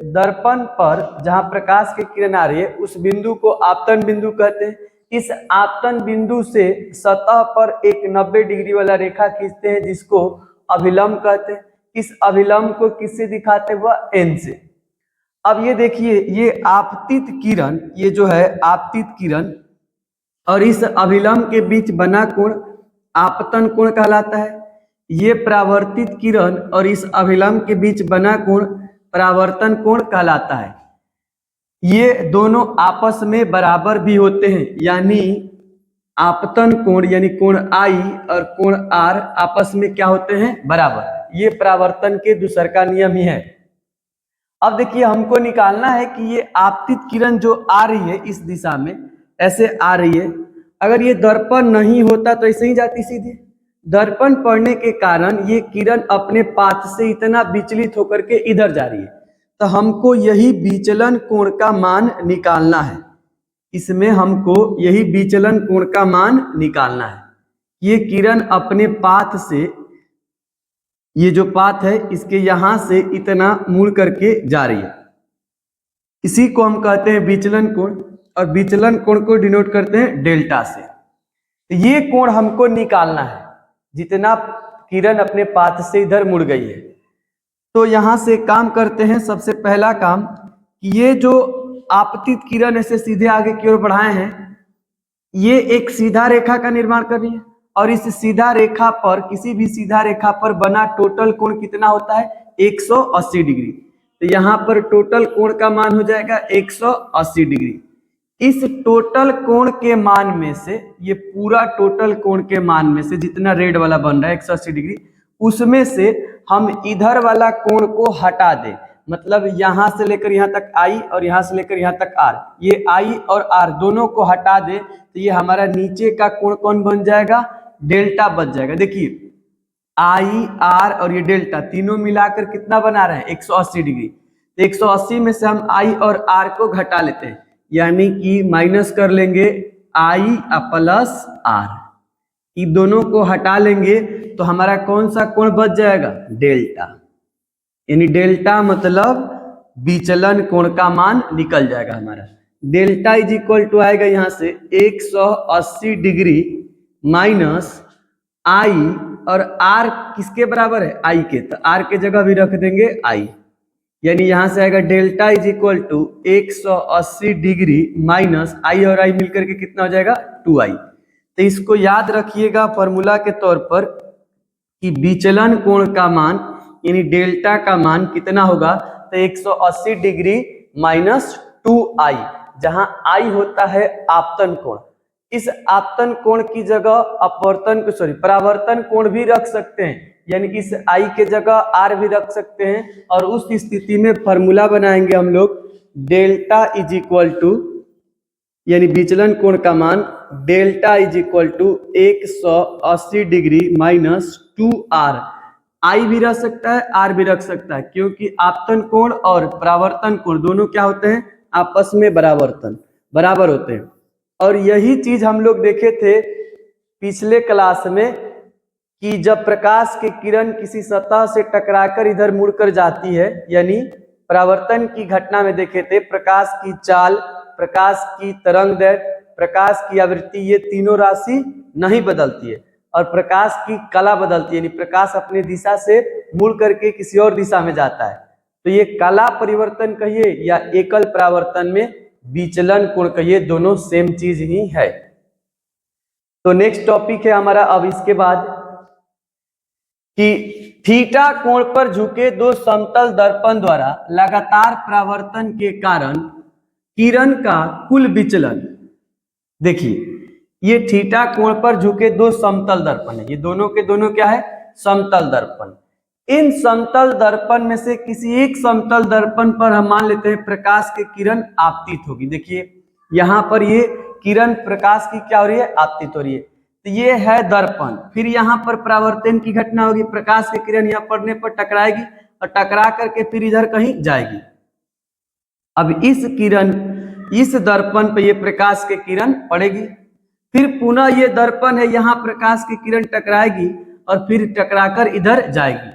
Speaker 1: दर्पण पर जहाँ प्रकाश की किरण आ रही है उस बिंदु को आपतन बिंदु कहते हैं। इस आपतन बिंदु से सतह पर एक 90 डिग्री वाला रेखा खींचते हैं जिसको अभिलंब कहते हैं। इस अभिलंब को किससे दिखाते हैं, वह एन से। अब ये देखिए, ये आपतित किरण, ये जो है आपतित किरण और इस अभिलंब के बीच बना कोण आपतन कोण कहलाता है। ये परावर्तित किरण और इस अभिलंब के बीच बना कोण परावर्तन कोण कहलाता है। ये दोनों आपस में बराबर भी होते हैं, यानी आपतन कोण यानी कोण आई और कोण आर आपस में क्या होते हैं, बराबर। ये परावर्तन के दूसर का नियम ही है। अब देखिए, हमको निकालना है कि ये आपतित किरण जो आ रही है इस दिशा में ऐसे आ रही है, अगर ये दर्पण नहीं होता तो ऐसे ही जाती सीधे। दर्पण पड़ने के कारण ये किरण अपने पाथ से इतना विचलित होकर के इधर जा रही है, तो हमको यही विचलन कोण का मान निकालना है। इसमें हमको यही विचलन कोण का मान निकालना है। ये किरण अपने पाथ से, ये जो पाथ है इसके यहां से इतना मुड़ करके जा रही है, इसी को हम कहते हैं विचलन कोण, और विचलन कोण को डिनोट करते हैं डेल्टा से। तो ये कोण हमको निकालना है, जितना किरण अपने पाथ से इधर मुड़ गई है। तो यहां से काम करते हैं। सबसे पहला काम, ये जो आपतित किरण ऐसे सीधे आगे की ओर बढ़ाए हैं, ये एक सीधा रेखा का निर्माण कर रही है, और इस सीधा रेखा पर, किसी भी सीधा रेखा पर बना टोटल कोण कितना होता है, 180 डिग्री। तो यहाँ पर टोटल कोण का मान हो जाएगा 180 डिग्री। इस टोटल कोण के मान में से, ये पूरा टोटल कोण के मान में से जितना रेड वाला बन रहा है 180 डिग्री, उसमें से हम इधर वाला कोण को हटा दें। मतलब यहां से लेकर यहां तक आई और यहां से लेकर यहां तक आर, ये आई और आर दोनों को हटा दे तो ये हमारा नीचे का कोण कौन बन जाएगा, डेल्टा बच जाएगा। देखिए, आई आर और ये डेल्टा तीनों मिलाकर कितना बना रहे हैं, 180 डिग्री। 180 में से हम आई और आर को घटा लेते हैं, यानी कि माइनस कर लेंगे आई प्लस आर। इन दोनों को हटा लेंगे तो हमारा कौन सा कोण बच जाएगा, डेल्टा। यानी डेल्टा मतलब विचलन कोण का मान निकल जाएगा हमारा। डेल्टा इज इक्वल टू आएगा यहाँ से 180 डिग्री माइनस आई, और आर किसके बराबर है, आई के, तो आर के जगह भी रख देंगे आई। यानी यहां से आएगा delta is equal to 180 degree minus I और आई मिलकर के कितना हो जाएगा 2i। तो इसको याद रखिएगा फॉर्मूला के तौर पर कि विचलन कोण का मान यानी डेल्टा का मान कितना होगा, तो 180 डिग्री माइनस 2i, जहां i होता है आपतन कोण। इस आपतन कोण की जगह परावर्तन कोण भी रख सकते हैं, यानी इस i के जगह r भी रख सकते हैं। और उस स्थिति में फॉर्मूला बनाएंगे हम लोग डेल्टा इज इक्वल टू, यानी विचलन कोण का मान delta is equal to 180 degree minus 2r। I भी रख सकता है, आर भी रख सकता है, क्योंकि आपतन कोण और परावर्तन कोण दोनों क्या होते हैं, आपस में बराबर होते हैं। और यही चीज हम लोग देखे थे पिछले क्लास में कि जब प्रकाश की किरण किसी सतह से टकराकर इधर मुड़कर जाती है, यानी परावर्तन की घटना में देखे थे प्रकाश की चाल, प्रकाश की तरंगदैर्घ्य, प्रकाश की आवृत्ति, ये तीनों राशि नहीं बदलती है और प्रकाश की कला बदलती है, यानी प्रकाश अपने दिशा से मुड़ करके किसी और दिशा में जाता है। तो ये कला परिवर्तन कहिए या एकल परावर्तन में विचलन कोण कहिए, दोनों सेम चीज ही है। तो नेक्स्ट टॉपिक है हमारा अब इसके बाद कि थीटा कोण पर झुके दो समतल दर्पण द्वारा लगातार परावर्तन के कारण किरण का कुल विचलन। देखिए ये थीटा कोण पर झुके दो समतल दर्पण है, ये दोनों के दोनों क्या है, समतल दर्पण। इन समतल दर्पण में से किसी एक समतल दर्पण पर हम मान लेते हैं प्रकाश की किरण आपतित होगी। देखिए यहाँ पर ये किरण प्रकाश की क्या हो रही है, आपतित हो रही है। तो ये है दर्पण, फिर यहाँ पर परावर्तन की घटना होगी, प्रकाश की किरण यहाँ पड़ने पर टकराएगी और टकरा करके फिर इधर कहीं जाएगी। अब इस दर्पण पर ये प्रकाश की किरण पड़ेगी, फिर पुनः ये दर्पण है, यहाँ प्रकाश की किरण टकराएगी और फिर टकराकर इधर जाएगी।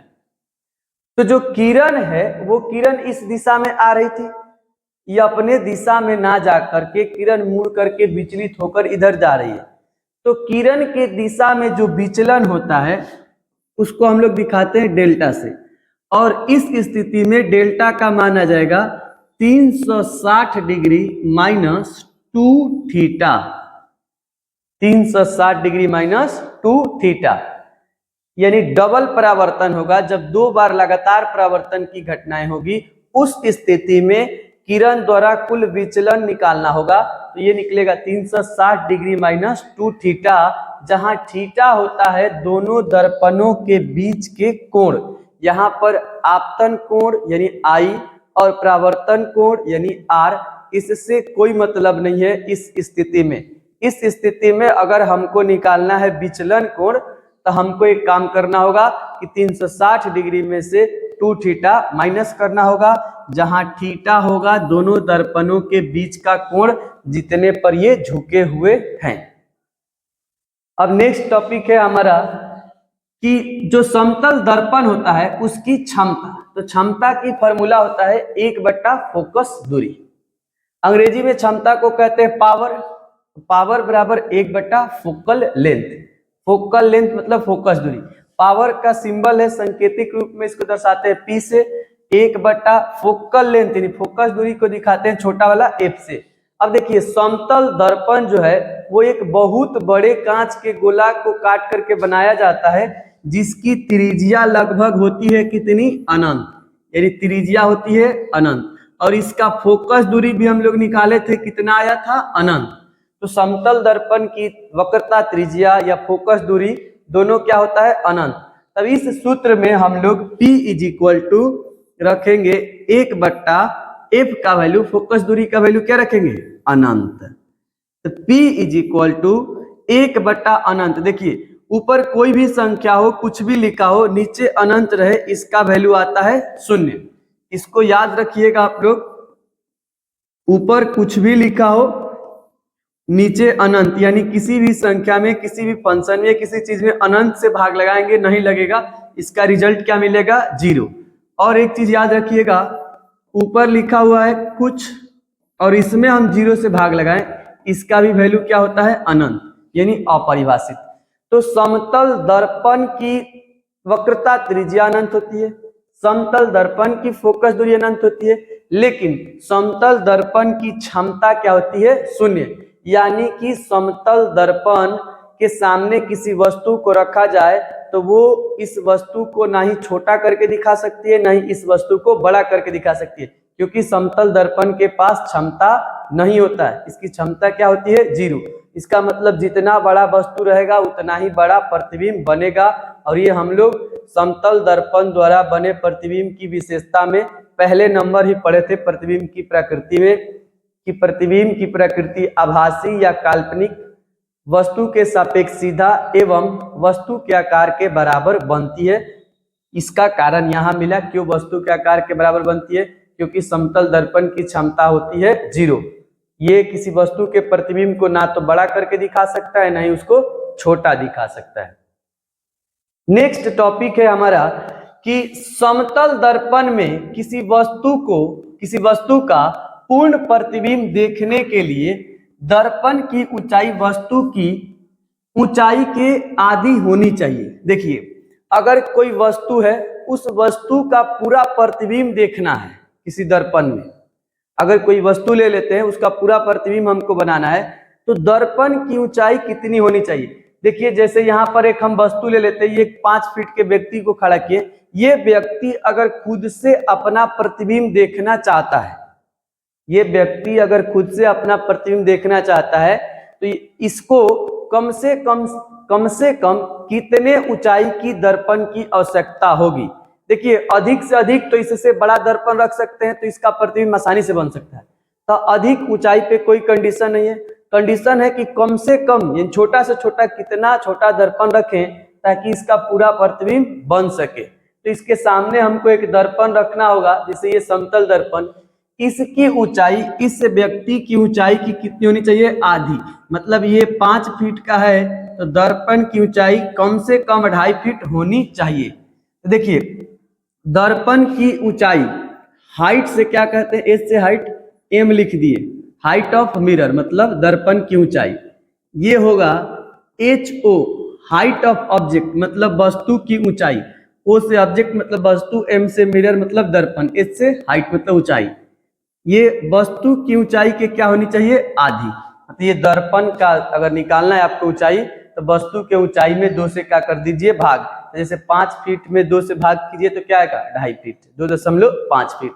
Speaker 1: तो जो किरण है वो किरण इस दिशा में आ रही थी, ये अपने दिशा में ना जा करके किरण मुड़ करके विचलित होकर इधर जा रही है। तो किरण के दिशा में जो विचलन होता है उसको हम लोग दिखाते हैं डेल्टा से, और इस स्थिति में डेल्टा का मान आ जाएगा 360 degree minus 2 theta, 360 degree minus 2 theta, यानी डबल परावर्तन होगा। जब दो बार लगातार परावर्तन की घटनाएं होगी उस स्थिति में किरण द्वारा कुल विचलन निकालना होगा। तो ये निकलेगा 360 डिग्री माइनस 2 थीटा, जहां थीटा होता है दोनों दर्पणों के बीच के कोण। यहाँ पर आपतन कोण यानी आई और परावर्तन कोण यानी आर, इससे कोई मतलब नहीं है इस स्थिति में। इस स्थिति में अगर हमको निकालना है विचलन कोण तो हमको एक काम करना होगा कि 360 डिग्री में से 2 थीटा माइनस करना होगा, जहां थीटा होगा दोनों दर्पणों के बीच का कोण जितने पर ये झुके हुए हैं। अब नेक्स्ट टॉपिक है हमारा कि जो समतल दर्पण होता है उसकी क्षमता। तो क्षमता की फॉर्मूला होता है 1/, फोकस दूरी। अंग्रेजी में क्षमता को कहते हैं पावर। पावर बराबर 1/, फोकल लेंथ। फोकल लेंथ मतलब फोकस दूरी। पावर का सिंबल है, सांकेतिक रूप में इसको दर्शाते हैं P से। 1/, फोकल लेंथ यानी फोकस दूरी को दिखाते हैं छोटा वाला f से। अब देखिए समतल दर्पण जो है वो एक बहुत बड़े कांच के गोला को काट करके बनाया जाता है, जिसकी त्रिज्या लगभग होती है कितनी, अनंत, यानी त्रिज्या होती है अनंत। और इसका फोकस दूरी भी हम लोग निकाले थे, कितना आया था, अनंत। तो समतल दर्पण की वक्रता त्रिज्या या फोकस दूरी दोनों क्या होता है, अनंत। तब इस सूत्र में हम लोग P इज इक्वल टू रखेंगे 1/, f का वैल्यू, फोकस दूरी का वैल्यू क्या रखेंगे, अनंत। तो P इज इक्वल टू 1/, अनंत। देखिए ऊपर कोई भी संख्या हो, कुछ भी लिखा हो, नीचे अनंत रहे, इसका वैल्यू आता है 0। इसको याद रखिएगा आप लोग, ऊपर कुछ भी लिखा हो, नीचे अनंत, यानी किसी भी संख्या में, किसी भी फंक्शन में, किसी चीज में अनंत से भाग लगाएंगे नहीं लगेगा, इसका रिजल्ट क्या मिलेगा, 0। और एक चीज याद रखिएगा, ऊपर लिखा हुआ है कुछ और इसमें हम 0 से भाग लगाएं, इसका भी वैल्यू क्या होता है, अनंत, यानी अपरिभाषित। तो समतल दर्पण की वक्रता त्रिज्या अनंत होती है, समतल दर्पण की फोकस दूरी अनंत होती है, लेकिन समतल दर्पण की क्षमता क्या होती है? शून्य। यानी कि समतल दर्पण के सामने किसी वस्तु को रखा जाए तो वो इस वस्तु को ना ही छोटा करके दिखा सकती है, ना ही इस वस्तु को बड़ा करके दिखा सकती है, क्योंकि समतल दर्पण के पास क्षमता नहीं होता है। इसकी क्षमता क्या होती है? 0। इसका मतलब जितना बड़ा वस्तु रहेगा उतना ही बड़ा प्रतिबिंब बनेगा। और ये हम लोग समतल दर्पण द्वारा बने प्रतिबिंब की विशेषता में पहले नंबर ही पढ़े थे, प्रतिबिंब की प्रकृति में, कि प्रतिबिंब की प्रकृति आभासी या काल्पनिक वस्तु के सापेक्ष सीधा एवं वस्तु के आकार के बराबर बनती है। इसका कारण यहाँ मिला, क्यों वस्तु के आकार के बराबर बनती है? क्योंकि समतल दर्पण की क्षमता होती है 0। ये किसी वस्तु के प्रतिबिंब को ना तो बड़ा करके दिखा सकता है, ना ही उसको छोटा दिखा सकता है। नेक्स्ट टॉपिक है हमारा कि समतल दर्पण में किसी वस्तु का पूर्ण प्रतिबिंब देखने के लिए दर्पण की ऊंचाई वस्तु की ऊंचाई के आधी होनी चाहिए। देखिए, अगर कोई वस्तु है, उस वस्तु का पूरा प्रतिबिंब देखना है किसी दर्पण में। अगर कोई वस्तु ले लेते हैं, उसका पूरा प्रतिबिंब हमको बनाना है, तो दर्पण की ऊंचाई कितनी होनी चाहिए? देखिए, जैसे यहाँ पर एक हम वस्तु ले लेते हैं, ये 5 फीट के व्यक्ति को खड़ा किए। ये व्यक्ति अगर खुद से अपना प्रतिबिंब देखना चाहता है, ये व्यक्ति अगर खुद से अपना प्रतिबिंब देखना चाहता है, तो इसको कम से कम कितने ऊंचाई की दर्पण की आवश्यकता होगी? देखिए, अधिक से अधिक तो इससे बड़ा दर्पण रख सकते हैं, तो इसका प्रतिबिंब आसानी से बन सकता है। तो अधिक ऊंचाई पे कोई कंडीशन नहीं है। कंडीशन है कि कम से कम, यानी छोटा से छोटा कितना छोटा दर्पण रखें ताकि इसका पूरा प्रतिबिंब बन सके। तो इसके सामने हमको एक दर्पण रखना होगा, जैसे ये समतल दर्पण। इसकी ऊंचाई, इस व्यक्ति की ऊंचाई की कितनी होनी चाहिए? आधी। मतलब ये 5 फीट का है, तो दर्पण की ऊंचाई कम से कम 2.5 फीट होनी चाहिए। तो देखिए, दर्पण की ऊंचाई हाइट से क्या कहते हैं? एच से हाइट, एम लिख दिए। हाइट ऑफ मिरर मतलब दर्पण की ऊंचाई, ये होगा HO, हाइट ऑफ ऑब्जेक्ट मतलब वस्तु की ऊंचाई। O से ऑब्जेक्ट मतलब वस्तु, M से मिरर मतलब दर्पण, H से हाइट मतलब ऊंचाई। ये वस्तु की ऊंचाई के क्या होनी चाहिए? आधी। मतलब ये दर्पण का अगर निकालना है आपको ऊंचाई, तो वस्तु के ऊंचाई में 2 से क्या कर दीजिए? भाग। जैसे 5 फीट में 2 से भाग कीजिए तो क्या आएगा? 2.5 फीट, 2.5 फीट।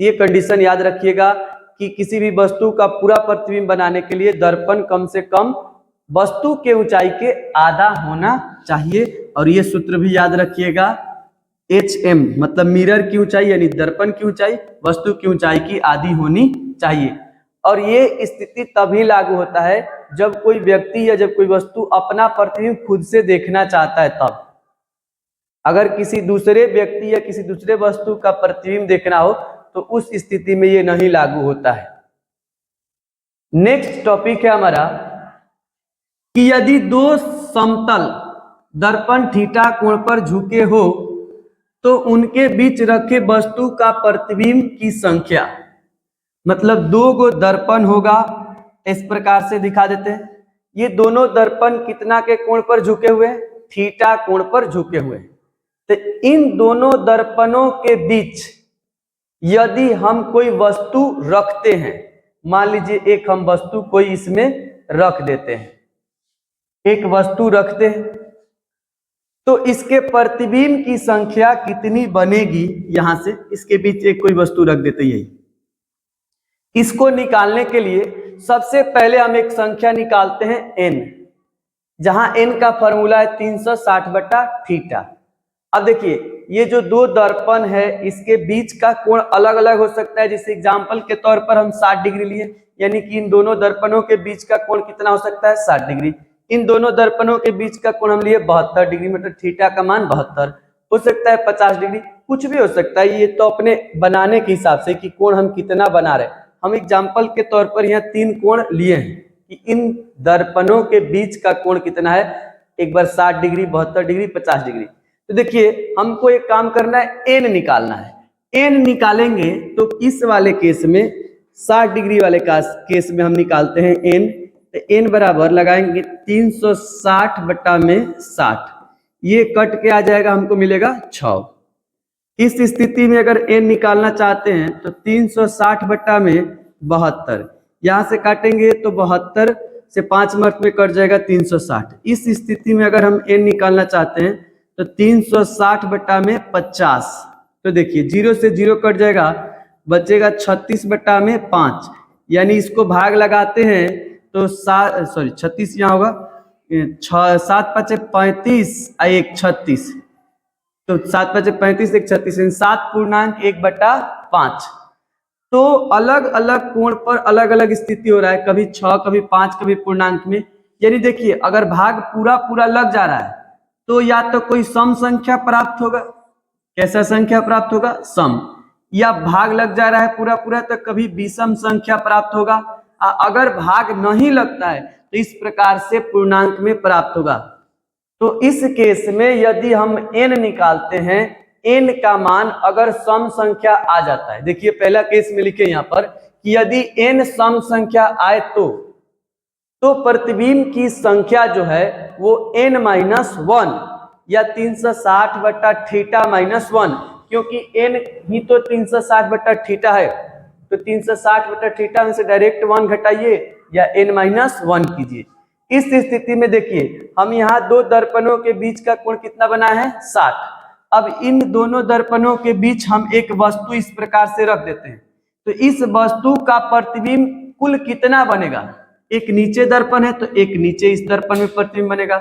Speaker 1: ये कंडीशन याद रखिएगा कि किसी भी वस्तु का पूरा प्रतिबिंब बनाने के लिए दर्पण कम से कम वस्तु के ऊंचाई के आधा होना चाहिए। और ये सूत्र भी याद रखिएगा, HM मतलब मिरर की ऊंचाई यानी दर्पण की ऊंचाई वस्तु की ऊंचाई की आधी होनी चाहिए। और ये स्थिति तभी लागू होता है जब कोई व्यक्ति या जब कोई वस्तु अपना प्रतिबिंब खुद से देखना चाहता है तब। अगर किसी दूसरे व्यक्ति या किसी दूसरे वस्तु का प्रतिबिंब देखना हो तो उस स्थिति में ये नहीं लागू होता है। नेक्स्ट टॉपिक है हमारा कि यदि 2 समतल दर्पण थीटा कोण पर झुके हो तो उनके बीच रखे वस्तु का प्रतिबिंब की संख्या, मतलब 2 गो दर्पण होगा, इस प्रकार से दिखा देते हैं। ये दोनों दर्पण कितना के कोण पर झुके हुए? थीटा कोण पर झुके हुए। तो इन दोनों दर्पणों के बीच यदि हम कोई वस्तु रखते हैं, मान लीजिए एक हम वस्तु कोई इसमें रख देते हैं, एक वस्तु रखते हैं, तो इसके प्रतिबिंब की संख्या कितनी बनेगी? यहां से इसके बीच एक कोई वस्तु रख देते, यही इसको निकालने के लिए सबसे पहले हम एक संख्या निकालते हैं n, जहां n का फॉर्मूला है 360/थीटा। अब देखिए, ये जो 2 दर्पण है इसके बीच का कोण अलग अलग हो सकता है। जैसे एग्जांपल के तौर पर हम 60 डिग्री लिए, यानी कि इन दोनों दर्पणों के बीच का कोण कितना हो सकता है? 60 डिग्री। इन दोनों दर्पणों के बीच का कोण हम लिए 72 डिग्री, मतलब थीटा का मान 72 हो सकता है, 50 डिग्री, कुछ भी हो सकता है। ये तो अपने बनाने के हिसाब से कि कोण हम कितना बना रहे हैं। हम एग्जाम्पल के तौर पर यहाँ 3 कोण लिए हैं कि इन दर्पणों के बीच का कोण कितना है। एक बार 60 डिग्री, 72 डिग्री, 50 डिग्री। तो देखिए, हमको एक काम करना है, n निकालना है। n निकालेंगे तो इस वाले केस में 60 डिग्री वाले केस में हम निकालते हैं n। तो n बराबर लगाएंगे 360/60, ये कट के आ जाएगा, हमको मिलेगा 6। इस स्थिति में अगर n निकालना चाहते हैं तो 360 बट्टा में 72, यहां से काटेंगे तो 72 से 5 मर्त में कट जाएगा 360। इस स्थिति में अगर हम n निकालना चाहते हैं तो 360 बट्टा में 50, तो देखिए 0 से 0 कट जाएगा, बचेगा 36 बट्टा में 5, यानी इसको भाग लगाते हैं तो 36 यहाँ होगा, 7 5 35 और 1 36, तो 7 5 35 1 36, 7.1/5। तो अलग अलग कोण पर अलग अलग स्थिति हो रहा है, कभी 6 कभी 5 कभी पूर्णांक में। यानी देखिए अगर भाग पूरा पूरा लग जा रहा है तो या तो कोई सम संख्या प्राप्त होगा, कैसा संख्या प्राप्त होगा, सम, या भाग लग जा रहा है पूरा पूरा तो कभी विषम संख्या प्राप्त होगा। अगर भाग नहीं लगता है तो इस प्रकार से पूर्णांक में प्राप्त होगा। तो इस केस में यदि हम n निकालते हैं, n का मान अगर सम संख्या आ जाता है, देखिए पहला केस में लिखे यहाँ पर कि यदि n सम संख्या आए तो प्रतिबिंब की संख्या जो है वो n-1 या 360 बट्टा थीटा -1, क्योंकि n ही तो 360 बट्टा थीटा है, तो 360 बट्टा थीटा में से डायरेक्ट 1 घटाइए या n-1 कीजिए। इस स्थिति में देखिए हम यहाँ दो दर्पणों के बीच का कोण कितना बना है, 60। अब इन दोनों दर्पणों के बीच हम एक वस्तु इस प्रकार से रख देते हैं, तो इस वस्तु का प्रतिबिंब कुल कितना बनेगा, एक नीचे दर्पण है तो एक नीचे इस दर्पण में प्रतिबिंब बनेगा,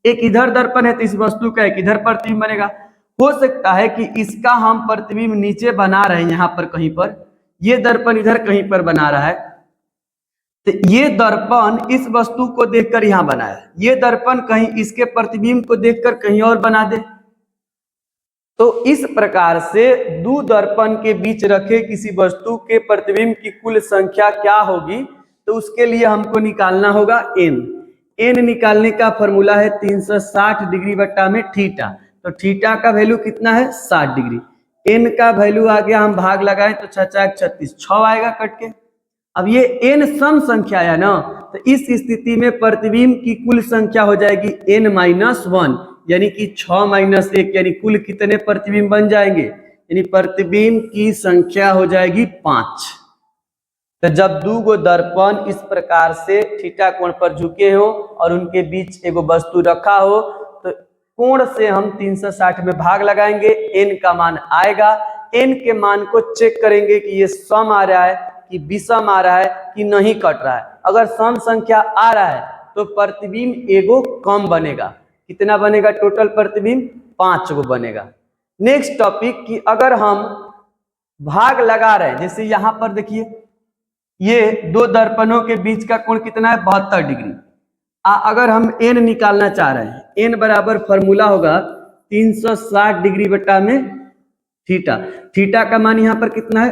Speaker 1: एक इधर दर्पण है तो इस वस्तु का एक इधर प्रतिबिंब बनेगा। हो सकता है कि इसका हम प्रतिबिंब नीचे बना रहे हैं यहाँ पर कहीं पर, ये दर्पण इधर कहीं पर बना रहा है, तो ये दर्पण इस वस्तु को देखकर यहां बना है, ये दर्पण कहीं इसके प्रतिबिंब को देखकर कहीं और बना दे। तो इस प्रकार से दो दर्पण के बीच रखे किसी वस्तु के प्रतिबिंब की कुल संख्या क्या होगी, तो उसके लिए हमको निकालना होगा n। n निकालने का फॉर्मूला है 360 डिग्री बट्टा में थीटा, तो थीटा का वैल्यू कितना है, 60 डिग्री। n का वैल्यू आ गया, हम भाग लगाएं तो 6 36, 6 आएगा कट के। अब ये n सम संख्या है ना, तो इस स्थिति में प्रतिबिंब की कुल संख्या हो जाएगी n-1, यानी कि 6 - 1, यानी कुल कितने प्रतिबिंब बन जाएंगे, यानी प्रतिबिंब की संख्या हो जाएगी 5। तो जब दो दर्पण इस प्रकार से थीटा कोण पर झुके हो और उनके बीच एगो वस्तु रखा हो, तो कोण से हम 360 में भाग लगाएंगे, n का मान आएगा, n के मान को चेक करेंगे कि ये सम आ रहा है कि विषम आ रहा है कि नहीं कट रहा है। अगर सम संख्या आ रहा है तो प्रतिबिंब एगो कम बनेगा, कितना बनेगा, टोटल प्रतिबिंब 5 गो बनेगा। नेक्स्ट टॉपिक कि अगर हम भाग लगा रहे हैं, जैसे यहां पर देखिए ये दो दर्पणों के बीच का कोण कितना है, 72 डिग्री। अगर हम n निकालना चाह रहे हैं, n बराबर फॉर्मूला होगा 360 डिग्री बट्टा में थीटा, थीटा का मान यहाँ पर कितना है,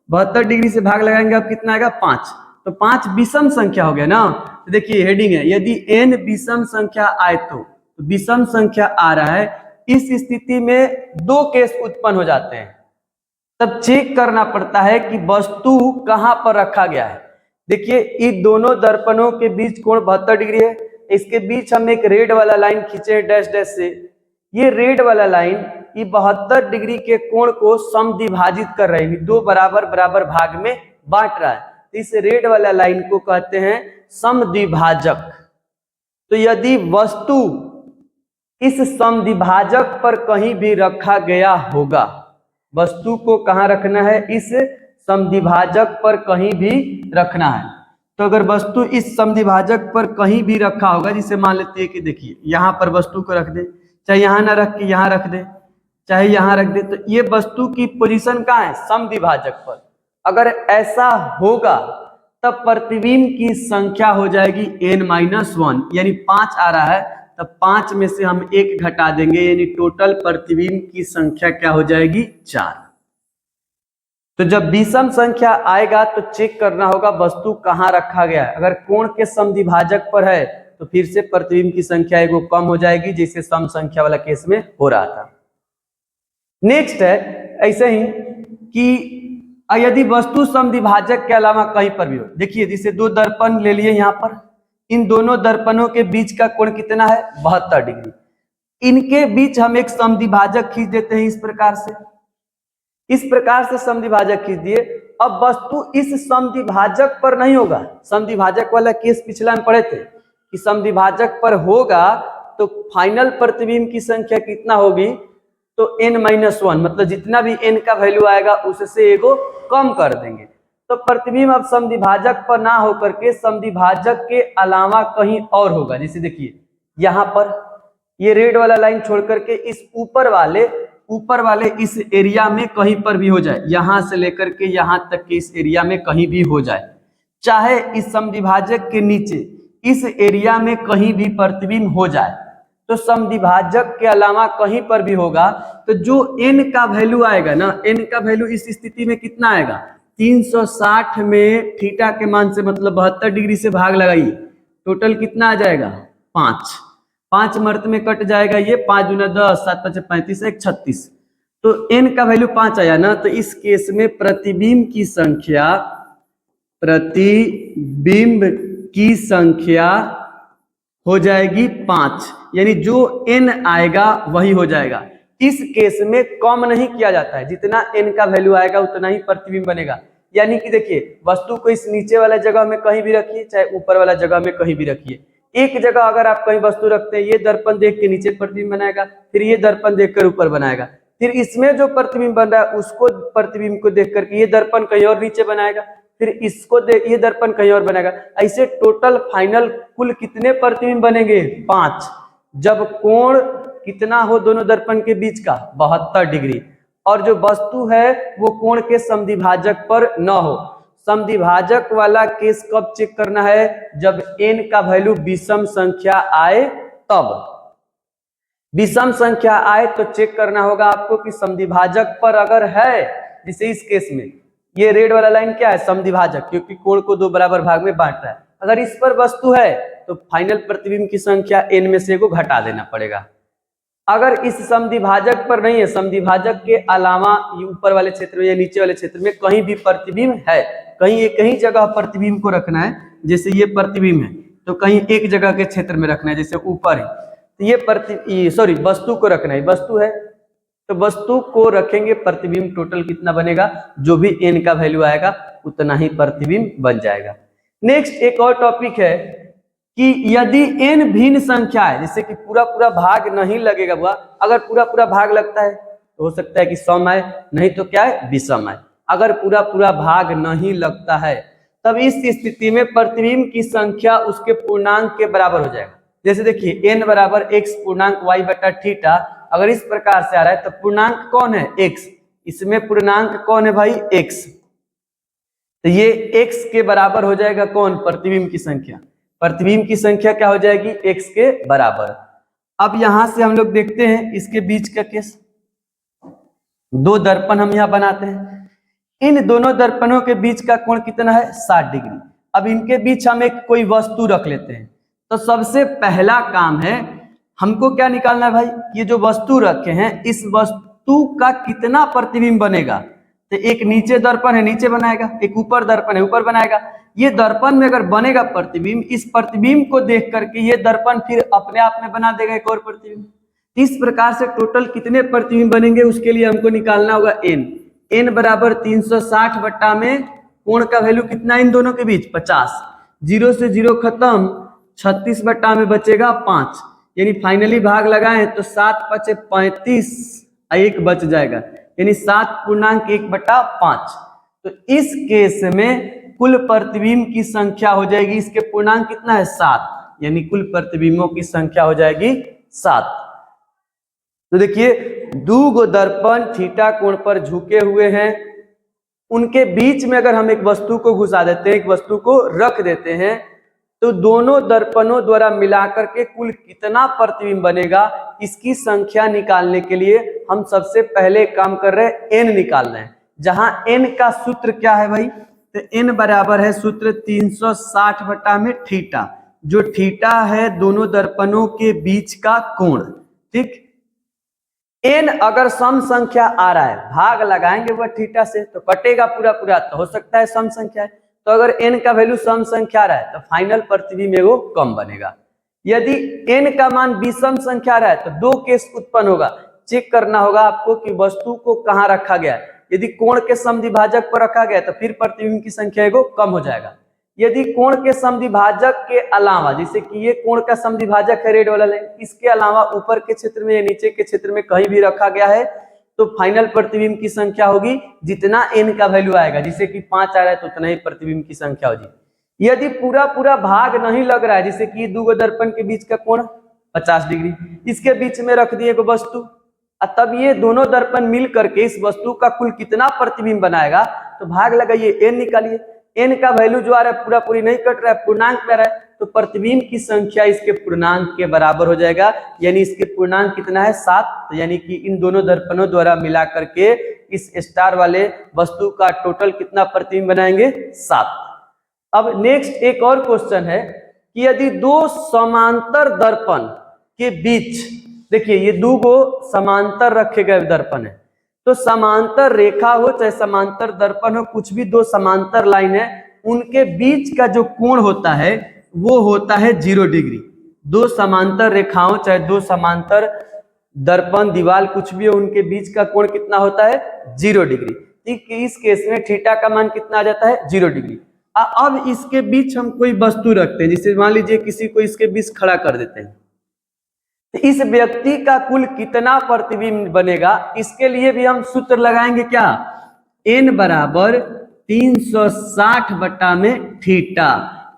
Speaker 1: 72 डिग्री से भाग लगाएंगे, अब कितना आएगा, 5। तो 5 विषम संख्या हो गया ना। तो देखिए हेडिंग है, यदि n विषम संख्या आए तो विषम संख्या आ रहा है, इस स्थिति में दो केस उत्पन्न हो जाते हैं, तब चेक करना पड़ता है कि वस्तु कहां पर रखा गया है। देखिए इन दोनों दर्पणों के बीच कोण 72 डिग्री है, इसके बीच हम एक रेड वाला लाइन खींचे डैश डैश से, ये रेड वाला लाइन ये 72 डिग्री के कोण को समद्विभाजित कर रही है, दो बराबर बराबर भाग में बांट रहा है, इस रेड वाला लाइन को कहते हैं समद्विभाजक। तो यदि वस्तु इस समद्विभाजक पर कहीं भी रखा गया होगा, वस्तु को कहां रखना है, इस समद्विभाजक पर कहीं भी रखना है। तो अगर वस्तु इस समद्विभाजक पर कहीं भी रखा होगा, जिसे मान लेते हैं कि देखिए यहां पर वस्तु को रख दे, चाहे यहां ना रख के यहां रख दे, चाहे यहां रख दे, तो ये वस्तु की पोजीशन कहां है, समद्विभाजक पर। अगर ऐसा होगा तब प्रतिबिंब की संख्या हो जाएगी n-1, यानी 5 आ रहा है, तब 5 में से हम 1 घटा देंगे, यानी टोटल प्रतिबिंब की संख्या क्या हो जाएगी, 4। तो जब विषम संख्या आएगा तो चेक करना होगा वस्तु कहां रखा गया है। अगर कोण के समद्विभाजक पर है तो फिर से प्रतिबिंब की संख्या एगो कम हो जाएगी, जैसे सम संख्या वाला केस में हो रहा था। नेक्स्ट है ऐसे ही कि यदि वस्तु समद्विभाजक के अलावा कहीं पर भी हो, देखिए जैसे दो दर्पण ले लिए यहाँ पर, इन दोनों दर्पणों के बीच का कोण कितना है, 72 डिग्री। इनके बीच हम एक समद्विभाजक खींच देते हैं इस प्रकार से समद्विभाजक खींच दिए। अब वस्तु इस समद्विभाजक पर नहीं होगा, समद्विभाजक वाला केस पिछला में पढ़े थे कि समद्विभाजक पर होगा तो फाइनल प्रतिबिंब की संख्या कितना होगी, तो n-1, मतलब जितना भी n का वैल्यू आएगा उससे एगो कम कर देंगे। तो प्रतिबिंब अब समद्विभाजक पर ना होकर के समद्विभाजक के अलावा कहीं और होगा। जैसे देखिए यहाँ पर ये रेड वाला लाइन छोड़ करके इस ऊपर वाले इस एरिया में कहीं पर भी हो जाए, यहां से लेकर के यहां तक के इस एरिया में कहीं भी हो जाए, चाहे इस समद्विभाजक के नीचे इस एरिया में कहीं भी प्रतिबिंब हो जाए, तो समद्विभाजक के अलावा कहीं पर भी होगा तो जो n का वैल्यू आएगा ना, n का वैल्यू इस स्थिति में कितना आएगा, 360 में थीटा के मान से मतलब 72 डिग्री से भाग लगाइए, टोटल कितना आ जाएगा 5 मर्त में कट जाएगा, ये 5 दूना 10, 7 5 35, 1 36, तो n का वैल्यू 5 आया ना, तो इस केस में प्रतिबिंब की संख्या हो जाएगी 5, यानी जो n आएगा वही हो जाएगा। इस केस में कम नहीं किया जाता है, जितना n का वैल्यू आएगा उतना ही प्रतिबिंब बनेगा। यानी कि देखिए वस्तु को इस नीचे वाला जगह में कहीं भी रखिए चाहे ऊपर वाला जगह में कहीं भी रखिए, एक जगह अगर आप कहीं वस्तु रखते हैं, ये दर्पण देख के नीचे प्रतिबिंब बनाएगा, फिर ये दर्पण देखकर ऊपर बनाएगा, फिर इसमें जो प्रतिबिंब बन रहा है उसको प्रतिबिंब को देख करके ये दर्पण कहीं और नीचे बनाएगा, फिर इसको ये दर्पण कहीं और बनाएगा। ऐसे टोटल फाइनल कुल कितने प्रतिबिंब बनेंगे 5, जब कोण कितना हो दोनों दर्पण के बीच का 72 डिग्री, और जो वस्तु है वो कोण के समद्विभाजक पर न हो। समद्विभाजक वाला केस कब चेक करना है, जब n का वैल्यू विषम संख्या आए, तब विषम संख्या आए तो चेक करना होगा आपको कि समद्विभाजक पर अगर है, जैसे इस केस में ये रेड वाला लाइन क्या है समद्विभाजक, क्योंकि कोण को 2 बराबर भाग में बांट रहा है, अगर इस पर वस्तु है तो फाइनल प्रतिबिंब की संख्या n में से को घटा देना पड़ेगा। अगर इस समद्विभाजक पर नहीं है, समद्विभाजक के अलावा ऊपर वाले क्षेत्र में या नीचे वाले क्षेत्र में कहीं भी प्रतिबिंब है, कहीं एक ही जगह प्रतिबिंब को रखना है, जैसे ये प्रतिबिंब है तो कहीं एक जगह के क्षेत्र में रखना है, जैसे ऊपर है तो ये वस्तु को रखना है, वस्तु है तो वस्तु को रखेंगे, प्रतिबिंब टोटल कितना बनेगा, जो भी n का वैल्यू आएगा उतना ही प्रतिबिंब बन जाएगा। नेक्स्ट एक और टॉपिक है कि यदि n भिन्न संख्या है, जैसे कि पूरा पूरा भाग नहीं लगेगा हुआ, अगर पूरा पूरा भाग लगता है तो हो सकता है कि सम आए, नहीं तो क्या है विषम आए। अगर पूरा पूरा भाग नहीं लगता है तब इस स्थिति में प्रतिबिंब की संख्या उसके पूर्णांक के बराबर हो जाएगा। जैसे देखिए n बराबर x पूर्णांक y बटा थीटा, अगर इस प्रकार से आ रहा है तो पूर्णांक कौन है x, इसमें पूर्णांक कौन है भाई x, तो ये x के बराबर हो जाएगा कौन, प्रतिबिंब की संख्या। प्रतिबिंब की संख्या क्या हो जाएगी x के बराबर। अब यहां से हम लोग देखते हैं इसके बीच का केस, 2 दर्पण हम यहां बनाते हैं, इन दोनों दर्पणों के बीच का कोण कितना है 60 डिग्री। अब इनके बीच हम एक कोई वस्तु रख लेते हैं, तो सबसे पहला काम है हमको क्या निकालना है भाई, ये जो वस्तु रखे हैं इस वस्तु का कितना प्रतिबिंब बनेगा, तो एक नीचे दर्पण है नीचे बनाएगा, एक ऊपर दर्पण है ऊपर बनाएगा, ये दर्पण में अगर बनेगा प्रतिबिंब, इस प्रतिबिंब को देख करके ये दर्पण फिर अपने आप में बना देगा एक और प्रतिबिंब। इस प्रकार से टोटल कितने प्रतिबिंब बनेंगे उसके लिए हमको निकालना होगा n बराबर 360 बट्टा में कोण का वैल्यू कितना इन दोनों के बीच 50, 0 से 0 खत्म, 36 बट्टा में बचेगा 5, यानी फाइनली भाग लगाएं तो 7 5 35, 1 बच जाएगा, यानी 7.1/5। तो इस केस में कुल प्रतिबिंब की संख्या हो जाएगी, इसके पूर्णांक कितना है 7, यानी कुल प्रतिबिंबों की संख्या हो जाएगी 7। तो देखिए 2 दर्पण थीटा कोण पर झुके हुए हैं, उनके बीच में अगर हम एक वस्तु को घुसा देते हैं, एक वस्तु को रख देते हैं, तो दोनों दर्पणों द्वारा मिलाकर के कुल कितना प्रतिबिंब बनेगा, इसकी संख्या निकालने के लिए हम सबसे पहले काम कर रहे हैं n निकाल रहे हैं, जहां n का सूत्र क्या है भाई, तो n बराबर है सूत्र 360 बटा में थीटा, जो थीटा है दोनों दर्पणों के बीच का कोण। ठीक, n अगर सम संख्या आ रहा है, भाग लगाएंगे वह थीटा से तो कटेगा पूरा पूरा, तो हो सकता है सम संख्या है, तो अगर n का वैल्यू सम संख्या आ रहा है तो फाइनल प्रतिबिंब वो कम बनेगा। यदि n का मान विषम संख्या रहा है तो दो केस उत्पन्न होगा। चेक करना होगा आपको कि वस्तु को कहाँ रखा गया है। यदि कोण के समद्विभाजक पर रखा गया तो फिर प्रतिबिंब की संख्या एगो कम हो जाएगा। यदि कोण के समद्विभाजक के अलावा, जैसे कि ये कोण का समद्विभाजक है रेड वाला लाइन, इसके अलावा ऊपर के क्षेत्र में या नीचे के क्षेत्र में कहीं भी रखा गया है तो फाइनल प्रतिबिंब की संख्या होगी जितना n का वैल्यू आएगा, जैसे कि 5 आ रहा है तो उतना ही प्रतिबिंब की संख्या होगी। यदि पूरा पूरा भाग नहीं लग रहा है, जैसे कि दो दर्पण के बीच का कोण 50 डिग्री, इसके बीच में रख दिए एगो वस्तु, तब ये दोनों दर्पण मिल करके इस वस्तु का कुल कितना प्रतिबिंब बनाएगा, तो भाग लगाइए, n निकालिए। n का वैल्यू जो आ रहा है पूरा पूरी नहीं कट रहा है, पूर्णांक में रहा है, तो प्रतिबिंब की संख्या इसके पूर्णांक के बराबर हो जाएगा। यानी इसके पूर्णांक कितना है 7, तो यानी कि इन दोनों दर्पणों द्वारा मिला करके इस स्टार वाले वस्तु का टोटल कितना प्रतिबिंब बनाएंगे 7। अब नेक्स्ट एक और क्वेश्चन है कि यदि दो समांतर दर्पण के बीच, देखिए ये दो गो समांतर रखे गए दर्पण है, तो समांतर रेखा हो चाहे समांतर दर्पण हो, कुछ भी दो समांतर लाइन है, उनके बीच का जो कोण होता है वो होता है 0 डिग्री। दो समांतर रेखाओं चाहे दो समांतर दर्पण दीवार कुछ भी हो, उनके बीच का कोण कितना होता है 0 डिग्री। ठीक, इस केस में थीटा का मान कितना आ जाता है 0 डिग्री। अब इसके बीच हम कोई वस्तु रखते हैं, जैसे मान लीजिए किसी को इसके बीच खड़ा कर देते हैं, तो इस व्यक्ति का कुल कितना प्रतिबिंब बनेगा, इसके लिए भी हम सूत्र लगाएंगे क्या, n बराबर 360 बटा में थीटा,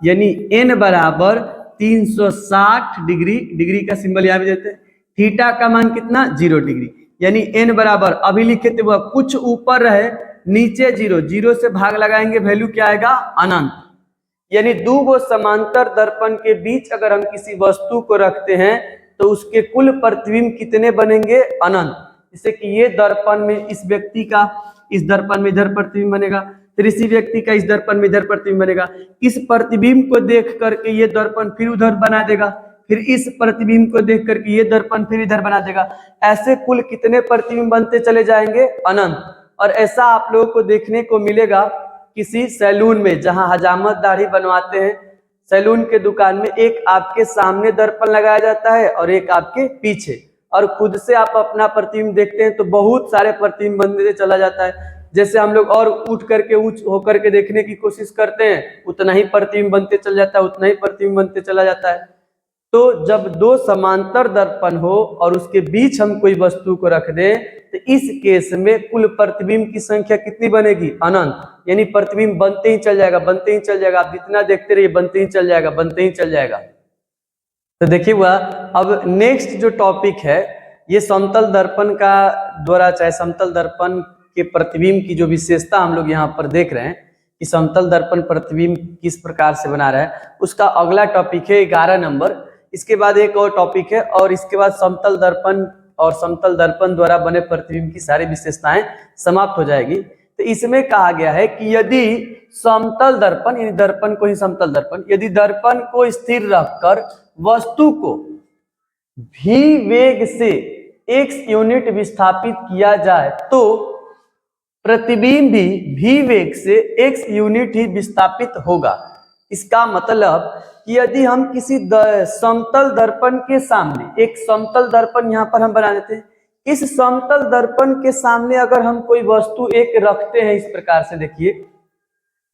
Speaker 1: यानी n बराबर 360 डिग्री, डिग्री का सिंबल यहाँ भी देते हैं, थीटा का मान कितना 0 डिग्री, यानी n बराबर, अभी लिखे थे वह कुछ ऊपर रहे नीचे 0, 0 से भाग लगाएंगे, वैल्यू क्या आएगा अनंत। यानी दो गो समांतर दर्पण के बीच अगर हम किसी वस्तु को रखते हैं तो उसके कुल प्रतिबिंब कितने बनेंगे अनंत। जैसे कि ये दर्पण में इस व्यक्ति का इस दर्पण में इधर प्रतिबिंब बनेगा, फिर इसी व्यक्ति का इस दर्पण में इधर प्रतिबिंब बनेगा, इस प्रतिबिंब को देख करके ये दर्पण फिर उधर बना देगा, फिर इस प्रतिबिंब को देख करके ये दर्पण फिर इधर बना देगा, ऐसे कुल कितने प्रतिबिंब बनते चले जाएंगे अनंत। और ऐसा आप लोगों को देखने को मिलेगा किसी सैलून में, जहां हजामत दाढ़ी बनवाते हैं, सैलून के दुकान में एक आपके सामने दर्पण लगाया जाता है और एक आपके पीछे, और खुद से आप अपना प्रतिबिंब देखते हैं तो बहुत सारे प्रतिबिंब बनते चला जाता है। जैसे हम लोग और उठ करके ऊंच होकर के देखने की कोशिश करते हैं, उतना ही प्रतिबिंब बनते चल जाता है, उतना ही प्रतिबिंब बनते चला जाता है। तो जब दो समांतर दर्पण हो और उसके बीच हम कोई वस्तु को रख दें तो इस केस में कुल प्रतिबिंब की संख्या कितनी बनेगी अनंत, यानी प्रतिबिंब बनते ही चल जाएगा, बनते ही चल जाएगा, आप जितना देखते रहिए बनते ही चल जाएगा, बनते ही चल जाएगा। तो देखिए हुआ। अब नेक्स्ट जो टॉपिक है ये समतल दर्पण का द्वारा चाहे समतल दर्पण के प्रतिबिंब की जो विशेषता हम लोग यहाँ पर देख रहे हैं कि समतल दर्पण प्रतिबिंब किस प्रकार से बना रहा है, उसका अगला टॉपिक है 11 नंबर। इसके बाद एक और टॉपिक है और इसके बाद समतल दर्पण और समतल दर्पण द्वारा बने प्रतिबिंब की सारी विशेषताएं समाप्त हो जाएगी। तो इसमें कहा गया है कि यदि समतल दर्पण, यानी दर्पण को ही समतल दर्पण, यदि दर्पण को स्थिर रखकर वस्तु को v वेग से x यूनिट विस्थापित किया जाए तो प्रतिबिंब भी v वेग से x यूनिट ही विस्थापित होगा। इसका मतलब कि यदि हम किसी समतल दर्पण के सामने, एक समतल दर्पण यहाँ पर हम बना देते हैं, इस समतल दर्पण के सामने अगर हम कोई वस्तु एक रखते हैं इस प्रकार से, देखिए,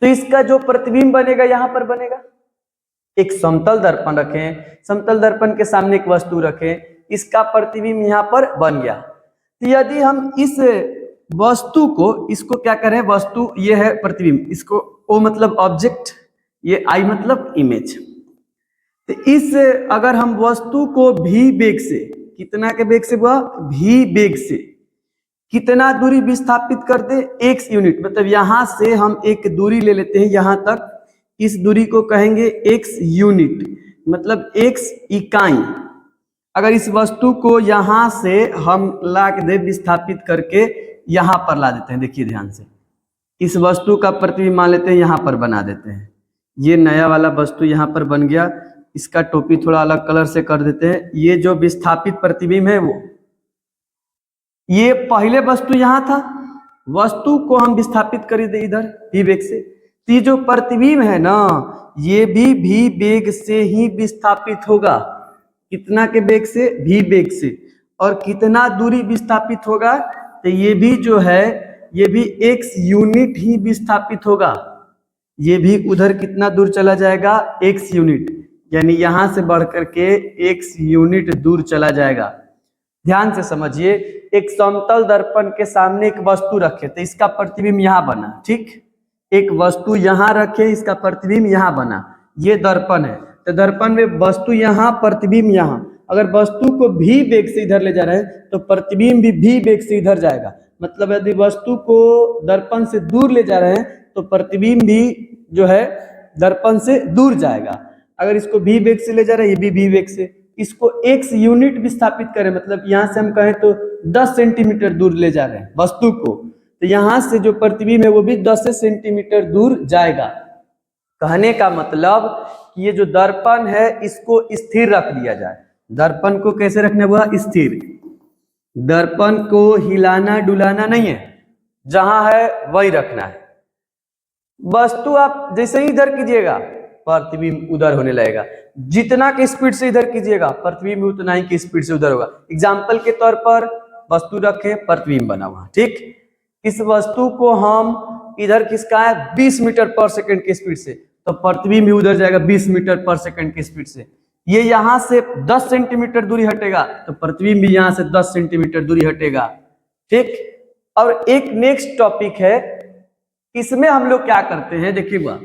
Speaker 1: तो इसका जो प्रतिबिंब बनेगा यहाँ पर बनेगा। एक समतल दर्पण रखें, समतल दर्पण के सामने एक वस्तु रखें, इसका प्रतिबिंब यहाँ पर बन गया। तो यदि हम इस वस्तु को, इसको क्या करें, वस्तु ये है प्रतिबिंब, इसको O मतलब ऑब्जेक्ट, ये I मतलब इमेज। तो इस अगर हम वस्तु को v वेग से, कितना के वेग से हुआ, v वेग से कितना दूरी विस्थापित कर दे x यूनिट, मतलब यहां से हम एक दूरी ले लेते हैं यहां तक, इस दूरी को कहेंगे x यूनिट, मतलब x इकाई। अगर इस वस्तु को यहां से हम ला दे विस्थापित करके यहां पर ला देते हैं, देखिए ध्यान से, इस वस्तु का प्रतिबिंब मान लेते हैं यहां पर बना देते हैं, ये नया वाला वस्तु यहां पर बन गया, इसका टोपी थोड़ा अलग कलर से कर देते हैं। ये जो विस्थापित प्रतिबिंब है वो, ये पहले वस्तु यहां था, वस्तु को हम विस्थापित कर दे इधर v वेग से, तो जो प्रतिबिंब है ना ये भी v वेग से ही विस्थापित होगा। कितना के वेग से, v वेग से, और कितना दूरी विस्थापित होगा, तो ये भी जो है ये भी x यूनिट ही विस्थापित होगा, ये भी उधर कितना दूर चला जाएगा, x यूनिट, यानी यहां से बढ़ करके x यूनिट दूर चला जाएगा। ध्यान से समझिए, एक समतल दर्पण के सामने एक वस्तु रखे तो इसका प्रतिबिंब यहाँ बना, ठीक, एक वस्तु यहाँ रखे, इसका प्रतिबिंब यहाँ बना, ये दर्पण है, तो दर्पण में वस्तु यहाँ, प्रतिबिंब यहाँ, अगर वस्तु को भी वेग से इधर ले जा रहे हैं तो प्रतिबिंब भी वेग से इधर जाएगा, मतलब यदि वस्तु को दर्पण से दूर ले जा रहे हैं तो प्रतिबिंब भी जो है दर्पण से दूर जाएगा। अगर इसको भी वेग से ले जा रहे हैं, ये भी वेग से, इसको x यूनिट विस्थापित करें, मतलब यहां से हम कहें तो 10 सेंटीमीटर दूर ले जा रहे हैं वस्तु को, तो यहां से जो प्रतिबिंब है वो भी 10 सेंटीमीटर दूर जाएगा। कहने का मतलब कि ये जो दर्पण है इसको स्थिर रख दिया जाए। दर्पण को कैसे रखना हुआ, स्थिर, दर्पण को हिलाना डुलाना नहीं है, जहां है वही रखना है। वस्तु आप जैसे ही इधर कीजिएगा प्रतिबिंब उधर होने लगेगा, जितना की स्पीड से इधर कीजिएगा प्रतिबिंब उतना ही की स्पीड से उधर होगा। एग्जाम्पल के तौर पर वस्तु रखें, प्रतिबिंब बना हुआ, ठीक, इस वस्तु को हम इधर खिसकाएं 20 मीटर पर सेकंड की स्पीड से, तो प्रतिबिंब भी उधर जाएगा 20 मीटर पर सेकंड की स्पीड से। ये यहां से 10 सेंटीमीटर दूरी हटेगा तो प्रतिबिंब भी यहां से 10 सेंटीमीटर दूरी हटेगा, ठीक। और एक नेक्स्ट टॉपिक है, इसमें हम लोग क्या करते हैं, देखिएगा,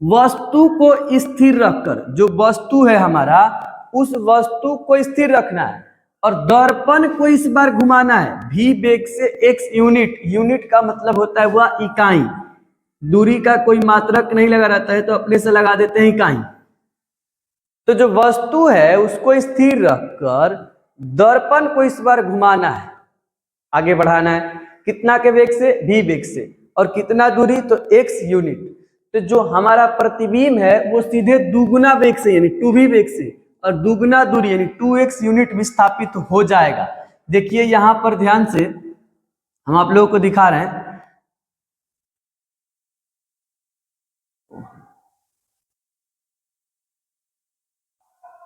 Speaker 1: वस्तु को स्थिर रखकर, जो वस्तु है हमारा उस वस्तु को स्थिर रखना है और दर्पण को इस बार घुमाना है v वेग से x यूनिट, यूनिट का मतलब होता है वह इकाई, दूरी का कोई मात्रक नहीं लगा रहता है तो अपने से लगा देते हैं इकाई। तो जो वस्तु है उसको स्थिर रखकर दर्पण को इस बार घुमाना है, आगे बढ़ाना है, कितना के वेग से, v वेग से, और कितना दूरी, तो x यूनिट। तो जो हमारा प्रतिबिंब है वो सीधे दुगुना वेग से यानी 2v वेग से और दुगुना दूरी यानी 2x यूनिट विस्थापित हो जाएगा। देखिए यहां पर ध्यान से हम आप लोगों को दिखा रहे हैं,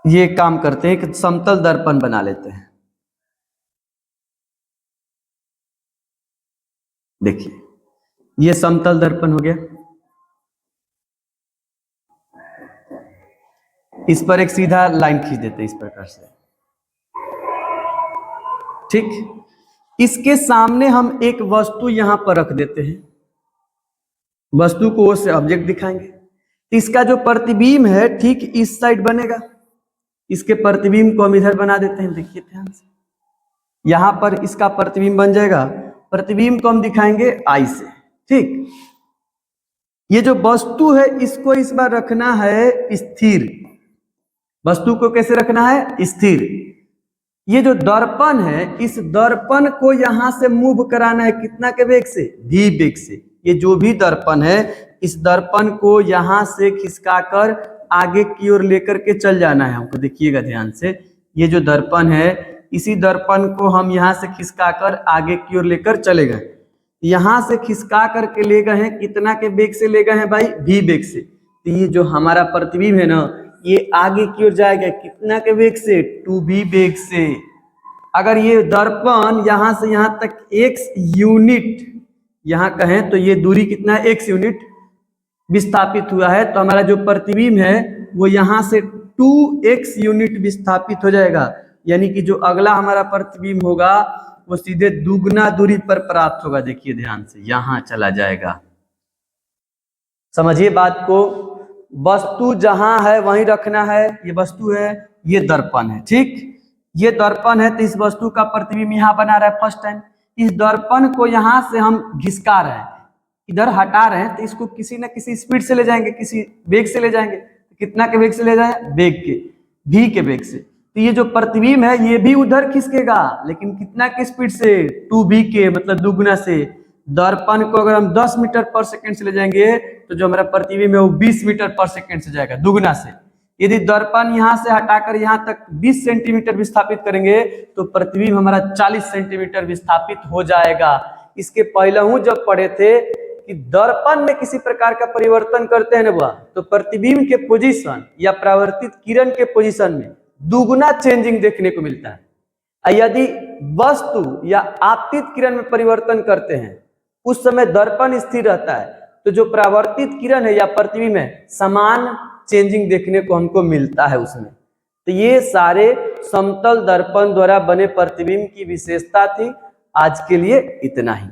Speaker 1: ये काम करते हैं कि समतल दर्पण बना लेते हैं। देखिए ये समतल दर्पण हो गया, इस पर एक सीधा लाइन खींच देते हैं इस प्रकार से, ठीक। इसके सामने हम एक वस्तु यहां पर रख देते हैं, वस्तु को उससे ऑब्जेक्ट दिखाएंगे, इसका जो प्रतिबिंब है ठीक इस साइड बनेगा, इसके प्रतिबिंब को हम इधर बना देते हैं। देखिए ध्यान से, यहां पर इसका प्रतिबिंब बन जाएगा, प्रतिबिंब को हम दिखाएंगे आई से, ठीक। ये जो वस्तु है इसको इस बार रखना है स्थिर, वस्तु को कैसे रखना है, स्थिर। ये जो दर्पण है इस दर्पण को यहां से मूव कराना है, कितना के वेग से, v वेग से। ये जो भी दर्पण है इस दर्पण को यहां से खिसकाकर आगे की ओर लेकर के चल जाना है हमको। देखिएगा ध्यान से, ये जो दर्पण है इसी दर्पण को हम यहां से खिसकाकर आगे की ओर लेकर चले गए, यहां से खिसका करके ले गए हैं, कितना के वेग से ले गए हैं भाई, v वेग से। तो ये जो हमारा प्रतिबिंब है ना ये आगे की ओर जाएगा, कितना के वेग से, 2v वेग से। अगर ये दर्पण यहां से यहां तक x यूनिट यहां कहें तो ये दूरी कितना है, x यूनिट विस्थापित हुआ है, तो हमारा जो प्रतिबिंब है वो यहां से 2x यूनिट विस्थापित हो जाएगा, यानी कि जो अगला हमारा प्रतिबिंब होगा वो सीधे दुगना दूरी पर प्राप्त होगा। देखिए ध्यान से, यहां चला जाएगा। समझिए बात को, वस्तु जहां है वहीं रखना है, ये वस्तु है, ये दर्पण है, ठीक। ये दर्पण है तो इस वस्तु का प्रतिबिंब यहां बना रहा है फर्स्ट टाइम, इस दर्पण को यहां से हम घिसका रहे हैं, इधर हटा रहे हैं, तो इसको किसी ना किसी स्पीड से ले जाएंगे, किसी वेग से ले जाएंगे, कितना के वेग से ले जाए, वेग के, v के वेग से। तो ये जो प्रतिबिंब है ये भी उधर खिसकेगा, लेकिन कितना के स्पीड से, 2v के, मतलब दुगुना से। दर्पण को अगर हम 10 मीटर पर सेकंड से ले जाएंगे तो जो हमारा प्रतिबिंब है वो 20 मीटर पर सेकंड से जाएगा, दुगुना से। यदि दर्पण यहां से हटाकर यहां तक 20 सेंटीमीटर विस्थापित करेंगे तो प्रतिबिंब हमारा 40 सेंटीमीटर विस्थापित हो जाएगा। इसके पहले जब पढ़े थे कि दर्पण में किसी प्रकार का परिवर्तन करते हैं ना तो प्रतिबिंब के पोजीशन या परावर्तित किरण के पोजीशन में दुगुना चेंजिंग देखने को मिलता है। यदि वस्तु या आपतित किरण में परिवर्तन करते हैं उस समय दर्पण स्थिर रहता है, तो जो परावर्तित किरण है या प्रतिबिंब है समान चेंजिंग देखने को हमको मिलता है उसमें। तो ये सारे समतल दर्पण द्वारा बने प्रतिबिंब की विशेषता थी। आज के लिए इतना ही।